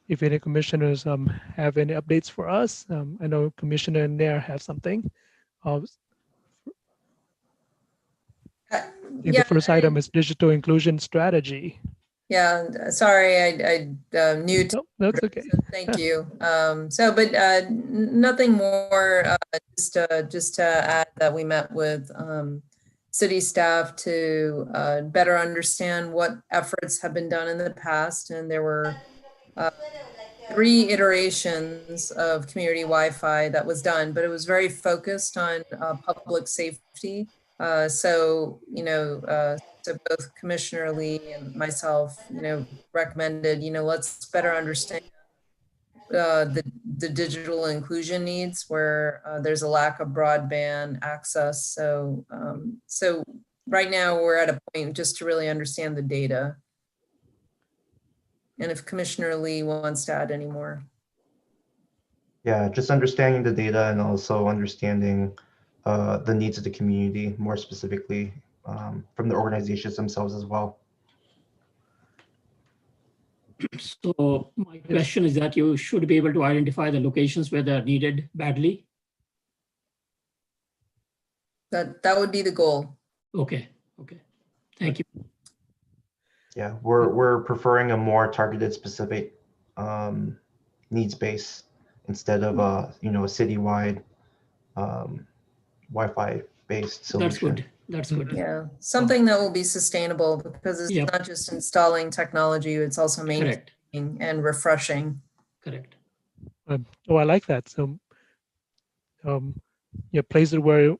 if any commissioners have any updates for us. I know Commissioner Nair has something. I think the first item is digital inclusion strategy. Yeah, sorry, I new to that's okay. so thank you. But nothing more. Just to add that we met with city staff to better understand what efforts have been done in the past, and there were 3 iterations of community Wi-Fi that was done, but it was very focused on public safety. So both Commissioner Lee and myself, recommended, let's better understand the digital inclusion needs where there's a lack of broadband access. So right now we're at a point just to really understand the data. And if Commissioner Lee wants to add any more. Yeah, just understanding the data and also understanding the needs of the community more specifically from the organizations themselves as well. So my question is that you should be able to identify the locations where they're needed badly. That would be the goal. Okay, thank you. Yeah, we're preferring a more targeted, specific needs base instead of a citywide Wi-Fi based solution. That's good. Yeah, something that will be sustainable, because it's not just installing technology, it's also maintaining and refreshing. Correct. I like that. So, place it where,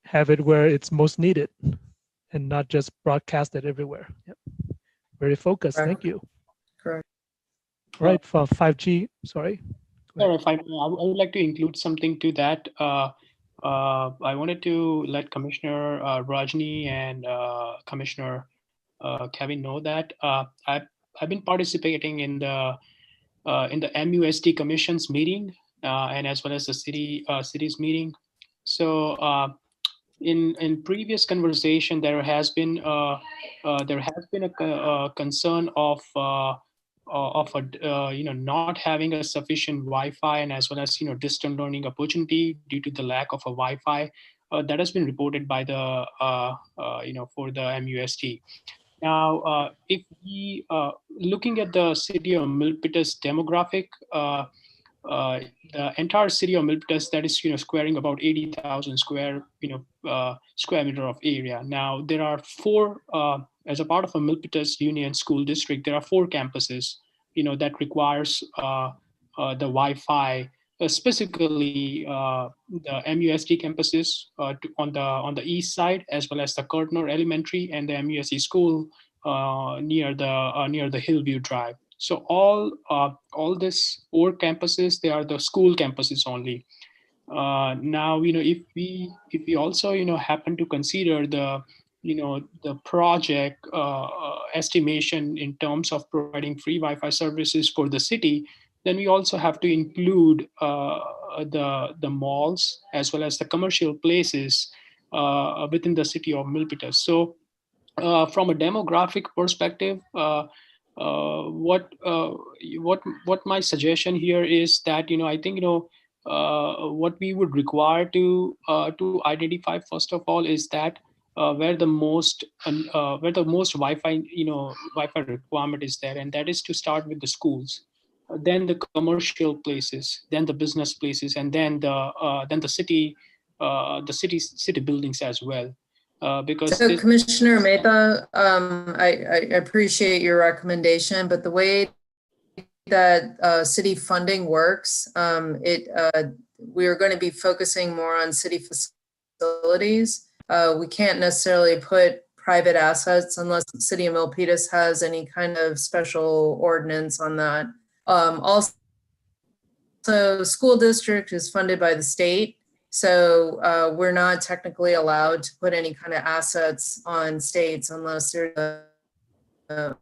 have it where it's most needed, and not just broadcast it everywhere. Yep. Very focused. Correct. Thank you. Correct. All right, for 5G, sorry. Sorry, I would like to include something to that. I wanted to let Commissioner Rajni and Commissioner Kevin know that I've been participating in the MUSD Commission's meeting and as well as the city's meeting. So in previous conversation, there has been a concern of not having a sufficient Wi-Fi, and as well as distant learning opportunity due to the lack of a Wi-Fi. That has been reported by the for the MUSD. Now, if we looking at the city of Milpitas demographic, the entire city of Milpitas, that is squaring about 80,000 square meter of area. Now there are four as a part of a Milpitas Union School District. There are 4 campuses that requires the Wi-Fi. Specifically, the MUSD campuses on the east side, as well as the Kurtner Elementary and the MUSD school near the Hillview Drive. So all these 4 campuses, they are the school campuses only. Now if we also happen to consider the the project estimation in terms of providing free Wi-Fi services for the city, then we also have to include the malls as well as the commercial places within the city of Milpitas. So from a demographic perspective, what my suggestion here is that I think what we would require to identify first of all is that where the most Wi-Fi Wi-Fi requirement is there, and that is to start with the schools, then the commercial places, then the business places, and then the city buildings as well. Because so Commissioner Mehta, I appreciate your recommendation, but the way that city funding works, we are going to be focusing more on city facilities. We can't necessarily put private assets unless the city of Milpitas has any kind of special ordinance on that. Also, school district is funded by the state. So we're not technically allowed to put any kind of assets on states unless there's a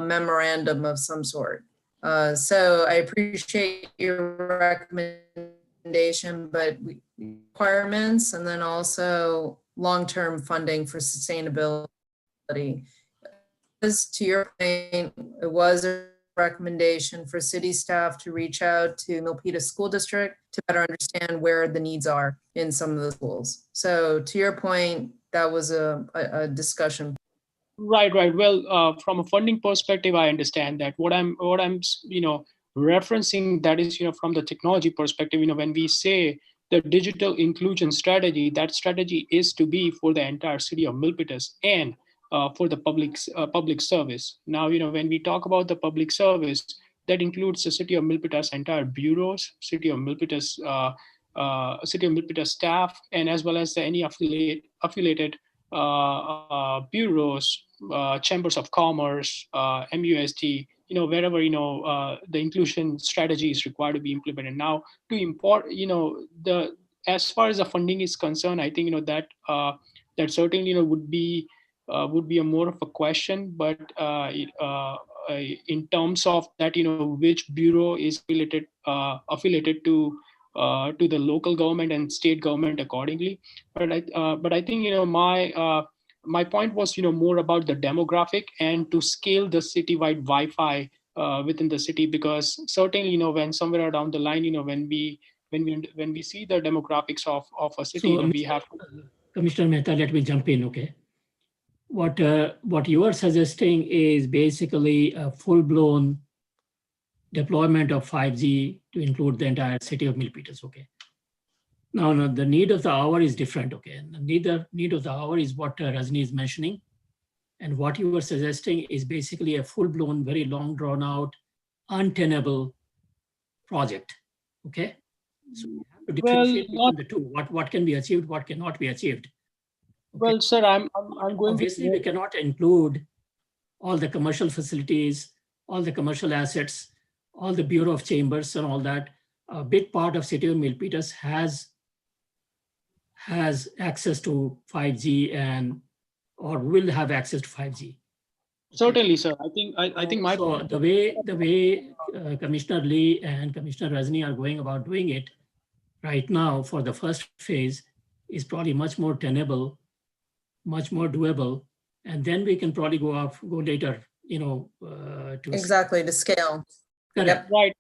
memorandum of some sort. So I appreciate your recommendation, but requirements, and then also long-term funding for sustainability. As to your point, it was a recommendation for city staff to reach out to Milpitas School District to better understand where the needs are in some of the schools. So to your point, that was a discussion. Right. Well, from a funding perspective, I understand that. What I'm referencing, that is from the technology perspective, when we say the digital inclusion strategy, that strategy is to be for the entire city of Milpitas and for the public service. Now, when we talk about the public service, that includes the city of Milpitas entire bureaus, city of Milpitas staff, and as well as any affiliated bureaus, chambers of commerce, MUSD, wherever the inclusion strategy is required to be implemented. Now, to import, as far as the funding is concerned, I think that certainly would be a more of a question, but in terms of that, which bureau is affiliated to the local government and state government accordingly. But I think my point was, more about the demographic and to scale the citywide Wi-Fi within the city, because certainly, when somewhere down the line, when we see the demographics of a city, So, we have to. Commissioner Mehta, let me jump in, okay? What you are suggesting is basically a full-blown deployment of 5G to include the entire city of Milpitas, okay? Now, the need of the hour is different, okay? And the need of the hour is what Rajni is mentioning. And what you were suggesting is basically a full-blown, very long drawn-out, untenable project, okay? So we have to differentiate between the two. What can be achieved, what cannot be achieved. Okay? Well, sir, I'm going. Obviously, we cannot include all the commercial facilities, all the commercial assets, all the Bureau of Chambers and all that. A big part of City of Milpitas has access to 5G or will have access to 5G. Certainly, sir. I think my so the way Commissioner Lee and Commissioner Rajni are going about doing it right now for the first phase is probably much more tenable, much more doable, and then we can probably go later, to Exactly, to scale. Correct. Yep. Right.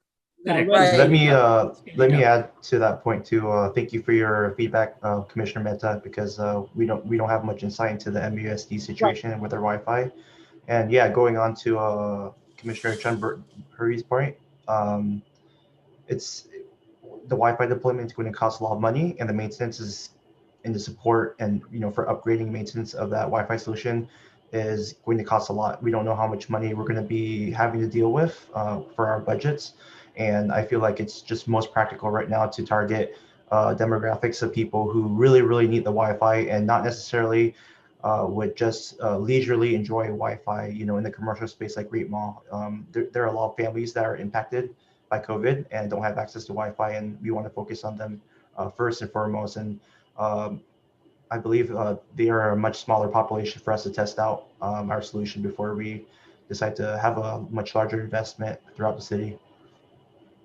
Correct. Right. Let me add to that point too. Thank you for your feedback, Commissioner Mehta, because we don't have much insight into the MUSD situation with their Wi-Fi. And yeah, going on to Commissioner Chun Hurry's point, it's the Wi-Fi deployment is going to cost a lot of money, and the maintenance is in the support and for upgrading maintenance of that Wi-Fi solution is going to cost a lot. We don't know how much money we're going to be having to deal with for our budgets. And I feel like it's just most practical right now to target demographics of people who really, really need the Wi-Fi and not necessarily would just leisurely enjoy Wi-Fi, in the commercial space like Great Mall. There are a lot of families that are impacted by COVID and don't have access to Wi-Fi, and we want to focus on them first and foremost. And I believe they are a much smaller population for us to test out our solution before we decide to have a much larger investment throughout the city.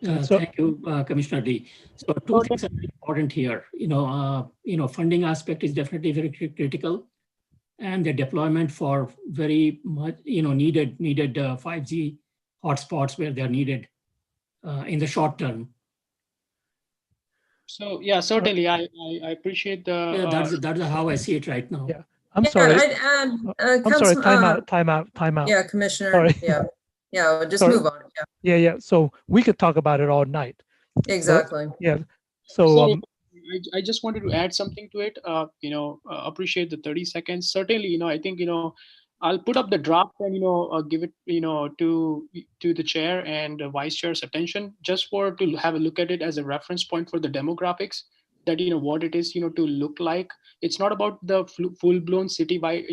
Thank you, Commissioner Lee. So two things are important here. Funding aspect is definitely very critical, and the deployment for very much needed 5G hotspots where they're needed in the short term. So yeah, certainly I appreciate the. Yeah, that's how I see it right now. Yeah, I'm sorry. I'd add, I'm sorry. Time out. Yeah, Commissioner. Sorry. Yeah, just Sorry. move on. Yeah. So we could talk about it all night. Exactly. So I just wanted to add something to it. Appreciate the 30 seconds. Certainly, I think I'll put up the draft and give it to the chair and vice chair's attention, just to have a look at it as a reference point for the demographics, that what it is to look like. It's not about the full-blown citywide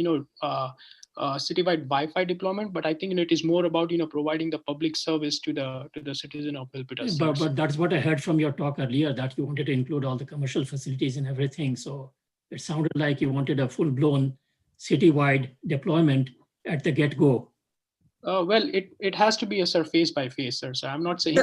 citywide Wi-Fi deployment, but I think it is more about providing the public service to the citizen of Milpitas. But that's what I heard from your talk earlier, that you wanted to include all the commercial facilities and everything. So it sounded like you wanted a full-blown citywide deployment at the get-go. Well, it has to be a phase by phase, sir. So I'm not saying.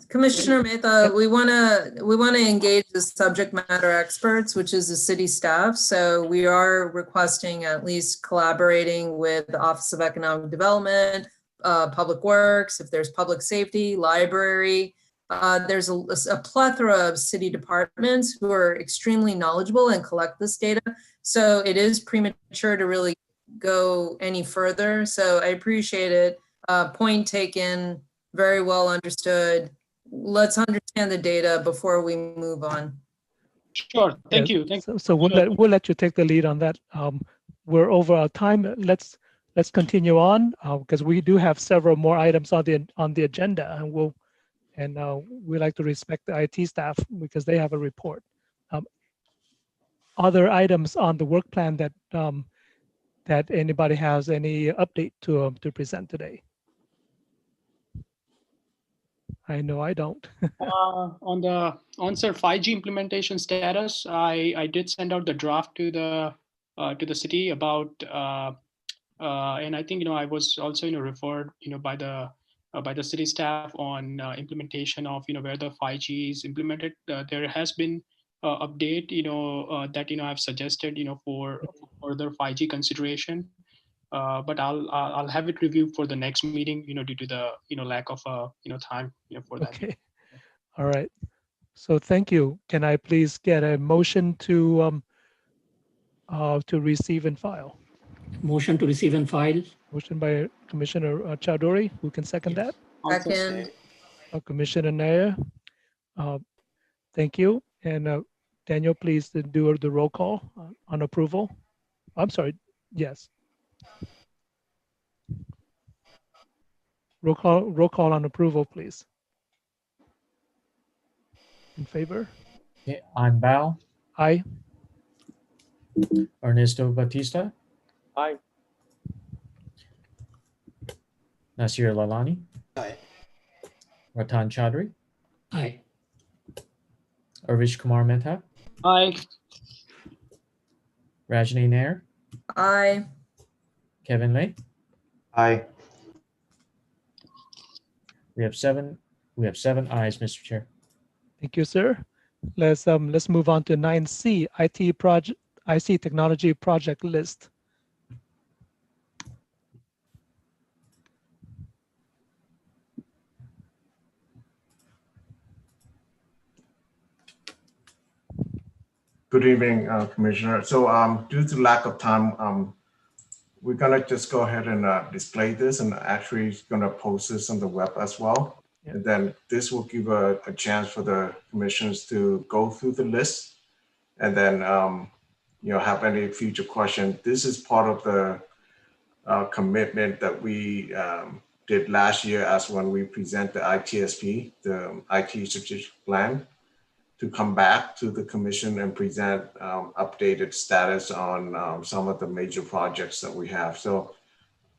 Commissioner Mehta, we want to engage the subject matter experts, which is the city staff. So we are requesting at least collaborating with the Office of Economic Development, Public Works, if there's public safety, library. There's a plethora of city departments who are extremely knowledgeable and collect this data. So it is premature to really go any further. So I appreciate it. Point taken, very well understood. Let's understand the data before we move on. Sure. Thank you. Thank you. So we'll let you take the lead on that. We're over our time. Let's continue on because we do have several more items on the agenda, and we like to respect the IT staff because they have a report. Other items on the work plan that anybody has any update to present today? I know I don't. On the ONSER 5G implementation status, I did send out the draft to the city about, and I think I was also referred by the city staff on implementation of where the 5G is implemented. There has been update that I've suggested for further 5G consideration. But I'll have it reviewed for the next meeting, due to the, lack of, time, for that. Okay. All right. So thank you. Can I please get a motion to receive and file? Motion to receive and file. Motion by Commissioner Chowdhury. Who can second that? Second, Commissioner Nair. Thank you. And Daniel, please do the roll call on approval. I'm sorry. Yes. Roll call on approval, please. In favor? Okay, I'm Bao. Aye. Ernesto Batista. Aye. Nasir Lalani. Aye. Ratan Chaudhary. Aye. Arvish Kumar Mehta. Aye. Rajni Nair. aye. Kevin Lay. Aye. We have seven ayes, Mr. Chair. Thank you, sir. Let's move on to 9C, IC technology project list. Good evening, Commissioner. So due to lack of time, we're gonna just go ahead and display this, and actually gonna post this on the web as well. Yeah. And then this will give a chance for the commissioners to go through the list, and then have any future question. This is part of the commitment that we did last year as when we present the ITSP, the IT strategic plan, to come back to the commission and present updated status on some of the major projects that we have. So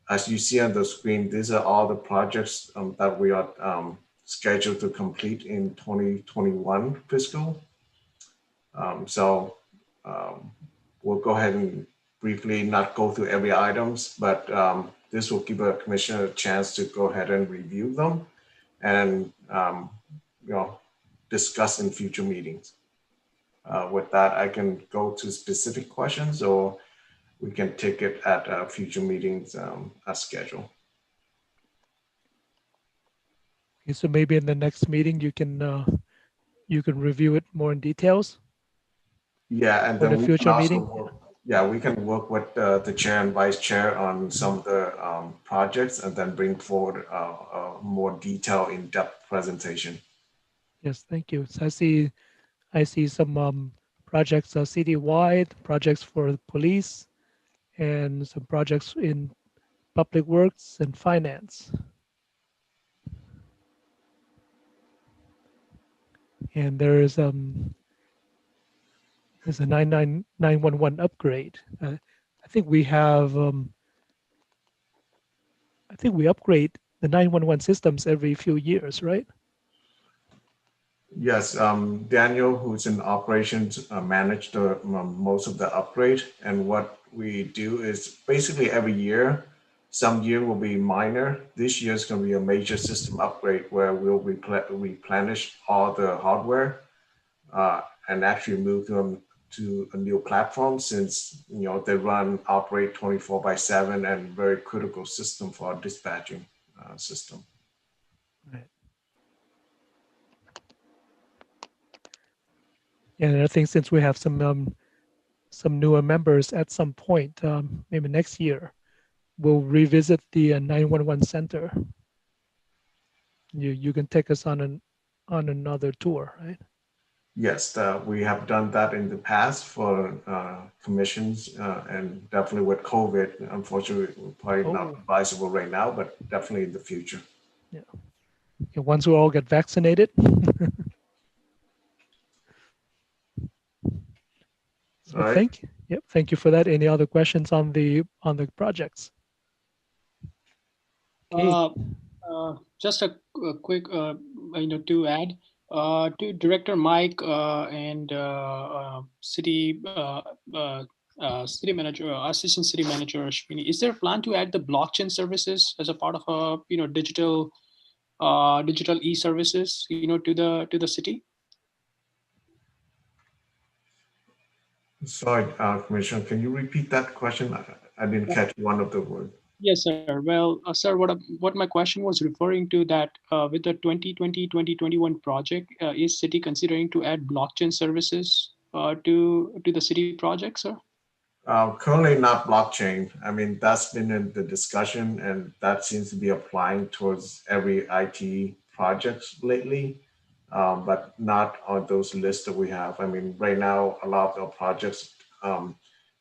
as you see on the screen, these are all the projects that we are scheduled to complete in 2021 fiscal. We'll go ahead and briefly not go through every items, but this will give a commissioner a chance to go ahead and review them and discuss in future meetings. With that, I can go to specific questions, or we can take it at future meetings as scheduled. Okay, so maybe in the next meeting you can review it more in details. Yeah, and For then the future meeting? We can work with the chair and vice chair on some of the projects, and then bring forward a more detailed, in-depth presentation. Yes, thank you. So I see some projects citywide, projects for the police, and some projects in public works and finance. And there's a 911 upgrade. I think we have I think we upgrade the 911 systems every few years, right? Yes, Daniel, who's in operations, managed most of the upgrade. And what we do is basically every year, some year will be minor. This year is going to be a major system upgrade where we'll replenish all the hardware and actually move them to a new platform, since they operate 24/7 and very critical system for our dispatching system. Right. And I think since we have some newer members at some point, maybe next year, we'll revisit the 911 center. You can take us on another tour, right? Yes, we have done that in the past for commissions, and definitely with COVID, unfortunately, probably not advisable right now, but definitely in the future. Yeah. Okay, once we all get vaccinated. So All right. Thank you for that. Any other questions on the projects? Okay. Just a quick, to add to Director Mike and City Manager, Assistant City Manager Ashwini. Is there a plan to add the blockchain services as a part of digital e-services, to the city? Sorry, Commissioner, can you repeat that question? I didn't catch one of the words. Yes, sir. Well, sir, what my question was referring to that with the 2020-2021 project, is city considering to add blockchain services to the city project, sir? Currently not blockchain. I mean, that's been in the discussion and that seems to be applying towards every IT projects lately, but not on those lists that we have. I mean, right now, a lot of the projects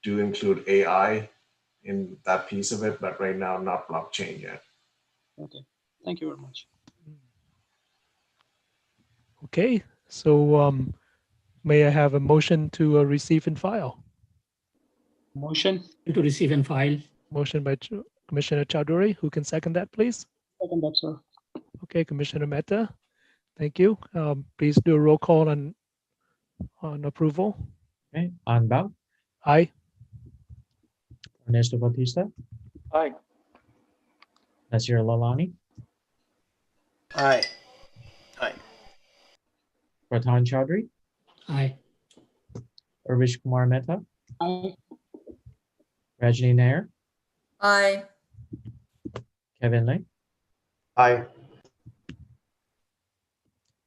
do include AI in that piece of it, but right now, not blockchain yet. Okay, thank you very much. Okay, so may I have a motion to receive and file? Motion. To receive and file. Motion by Commissioner Chowdhury. Who can second that, please? Second that, sir. Okay, Commissioner Mehta. Thank you. Please do a roll call on approval. Okay, Anbao, Aye. Ernesto Bautista, Aye. Nasir Lalani, Aye. Aye. Pradhan Chaudhary, Aye. Urvish Kumar Mehta, Aye. Rajni Nair, Aye. Kevin Lee. Aye.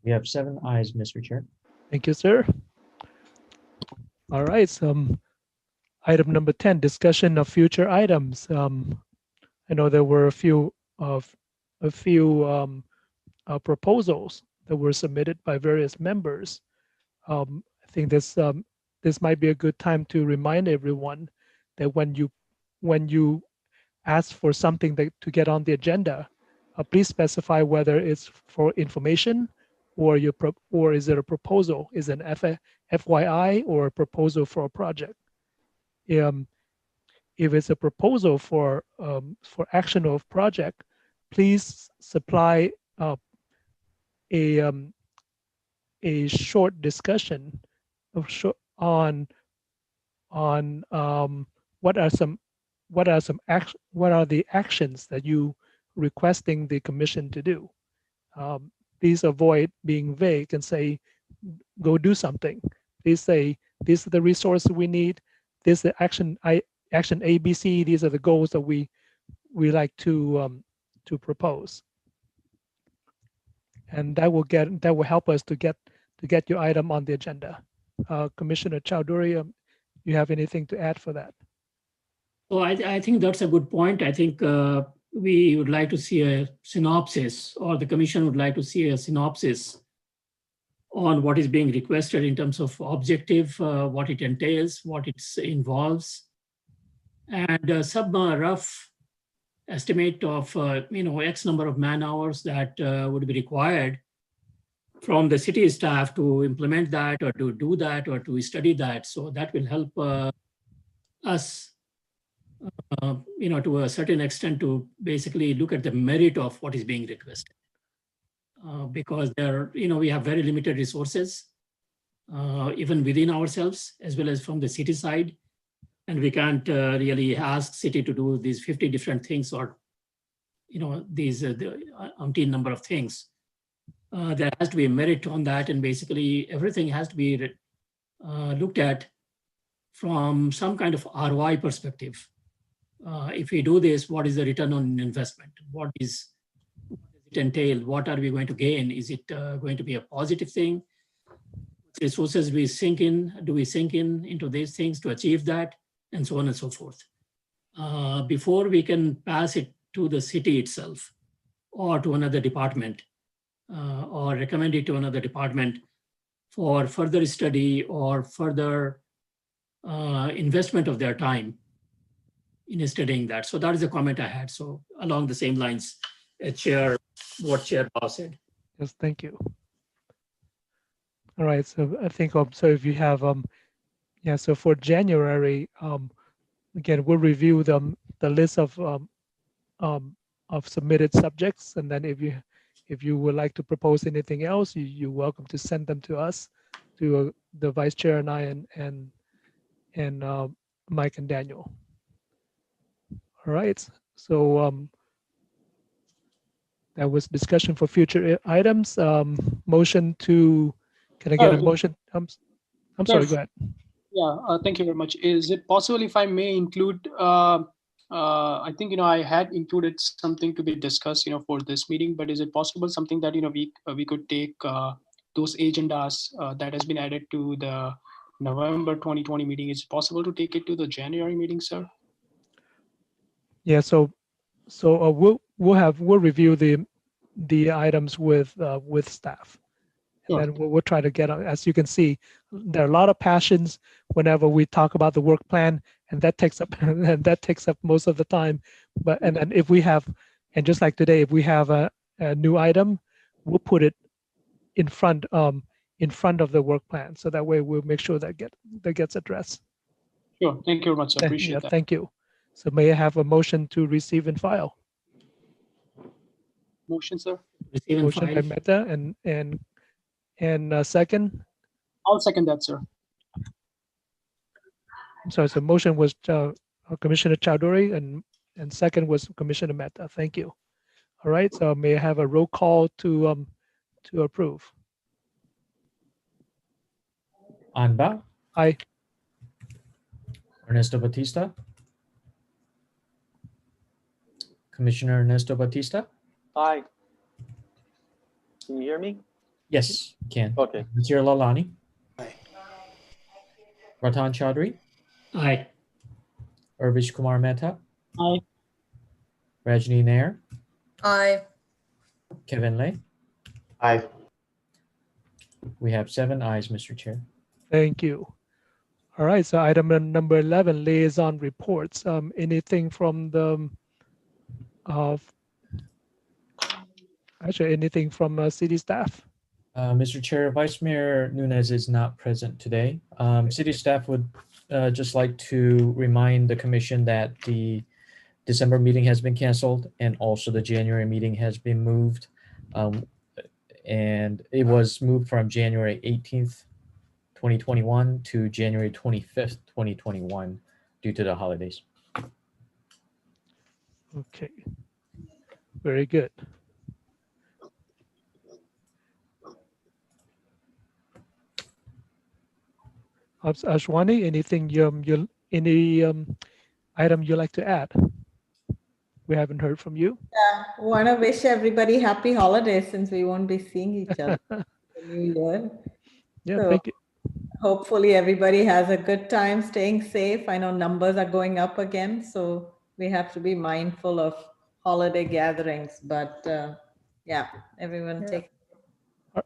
We have 7 ayes, Mr. Chair. Thank you, sir. All right, so item number 10, discussion of future items. I know there were a few proposals that were submitted by various members. I think this might be a good time to remind everyone that when you ask for something to get on the agenda, please specify whether it's for information or is it a proposal? Is it an FYI or a proposal for a project? If it's a proposal for action of project, please supply a short discussion on what are the actions that you requesting the commission to do. Please avoid being vague and say, go do something. Please say, these are the resources we need. This is the action ABC. These are the goals that we like to propose. And that will help us to get your item on the agenda. Commissioner Chowdhury, you have anything to add for that? Well, I think that's a good point. I think we would like to see a synopsis, or the commission would like to see a synopsis on what is being requested in terms of objective, what it entails, what it involves, and some rough estimate of X number of man hours that would be required from the city staff to implement that or to do that or to study that. So that will help us to a certain extent to basically look at the merit of what is being requested. Because we have very limited resources, even within ourselves, as well as from the city side. And we can't really ask city to do these 50 different things or, these the umpteen number of things. There has to be a merit on that, and basically everything has to be looked at from some kind of ROI perspective. If we do this, what is the return on investment? What does it entail? What are we going to gain? Is it going to be a positive thing? Resources we sink in, do we sink into these things to achieve that? And so on and so forth. Before we can pass it to the city itself or to another department or recommend it to another department for further study or further investment of their time in studying that. So that is a comment I had. So along the same lines, what Chair Bao said. Yes, thank you. All right, so I think so if you have so for January, again, we'll review the list of submitted subjects, and then if you would like to propose anything else, you're welcome to send them to us, to the Vice Chair and I and Mike and Daniel. All right, so that was discussion for future items. Motion to, can I get a motion? I'm sorry, go ahead. Yeah, thank you very much. Is it possible if I may include, I think, I had included something to be discussed, for this meeting, but is it possible something that, we could take those agendas that has been added to the November 2020 meeting? Is it possible to take it to the January meeting, sir? Yeah, so we'll review the items with staff. And Sure. then we'll try to get, as you can see, there are a lot of passions whenever we talk about the work plan, and that takes up and that takes up most of the time. But and then if we have, and just like today, if we have a new item, we'll put it in front of the work plan, so that way we'll make sure that gets addressed. Sure. Thank you very much. I appreciate Yeah, that. thank you. So may I have a motion to receive and file? Motion, sir. Receive and Motion by file. Mehta and second. I'll second that, sir. I'm sorry. So motion was Commissioner Chowdhury and second was Commissioner Mehta. Thank you. All right. So may I have a roll call to approve? Anba, Aye. Ernesto Batista, Commissioner Ernesto Batista. Aye. Can you hear me? Yes, can. Okay. Nasir Lalani, Aye. Ratan Chaudhary, Aye. Urvish Kumar Mehta, Aye. Rajni Nair, Aye. Kevin Lay. Aye. We have 7 ayes, Mr. Chair. Thank you. All right. So item number 11, liaison reports. Anything from the actually anything from city staff? Mr. Chair, Vice Mayor Nunez is not present today. City staff would just like to remind the commission that the December meeting has been canceled and also the January meeting has been moved. And it was moved from January 18th, 2021 to January 25th, 2021 due to the holidays. Okay. Very good. Ashwani, anything any item you like to add? We haven't heard from you. Yeah, want to wish everybody happy holidays since we won't be seeing each other in the new year. Yeah, So thank you. hopefully everybody has a good time, staying safe. I know numbers are going up again, so we have to be mindful of holiday gatherings. But yeah, everyone take.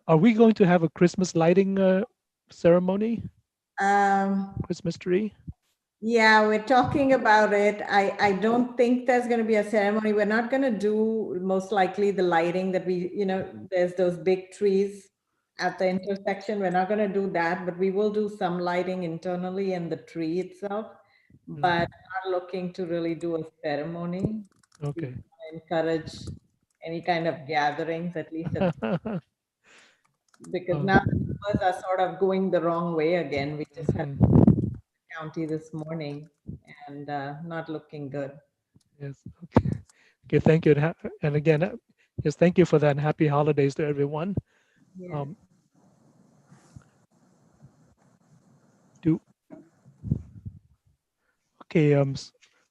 Are we going to have a Christmas lighting ceremony? Christmas tree? Yeah, we're talking about it. I don't think there's going to be a ceremony. We're not going to do most likely the lighting that we, there's those big trees at the intersection. We're not going to do that, but we will do some lighting internally in the tree itself, but not looking to really do a ceremony. Okay. Encourage any kind of gatherings, at least because now the numbers are sort of going the wrong way again. We just had county this morning and not looking good. Yes. Okay. Okay. Thank you. And again, yes, thank you for that. And happy holidays to everyone. Yeah. Okay.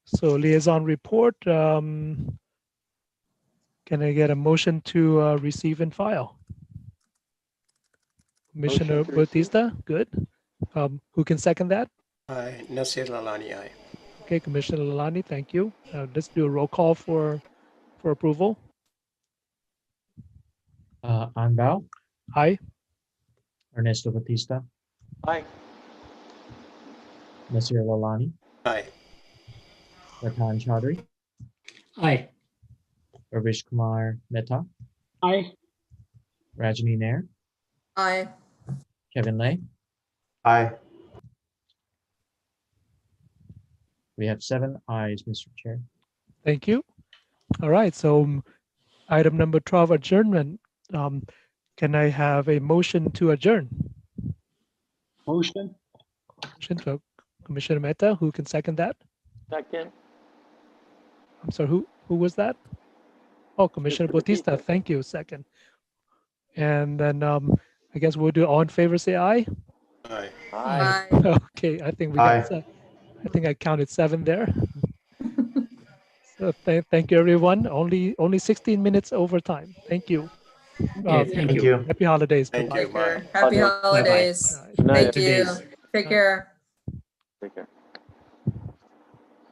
So liaison report. Can I get a motion to receive and file? Commissioner Bautista, good. Who can second that? Aye. Nasir Lalani, aye. Okay, Commissioner Lalani, thank you. Let's do a roll call for approval. Anbao, Aye. Ernesto Batista, Aye. Nasir Lalani, Aye. Ratan Chaudhary, Aye. Urvish Kumar Mehta, Aye. Rajni Nair, Aye. Kevin Lay. Aye. We have 7 ayes, Mr. Chair. Thank you. All right, so item number 12, adjournment. Can I have a motion to adjourn? Motion. Motion to Commissioner Mehta, who can second that? Second. I'm sorry, who was that? Oh, Commissioner Mr. Bautista, Batista. thank you, second. And then I guess we'll do all in favor, say aye. Aye. Aye. Bye. Okay, I think we Aye. got, I think I counted 7 there. So thank you, everyone. Only 16 minutes overtime. Thank you. Okay, thank Thank you. you. Happy holidays. Thank Bye-bye. you. Bye. Happy Bye. holidays. All right. Good night. Thank you. Days. Take care. Take care.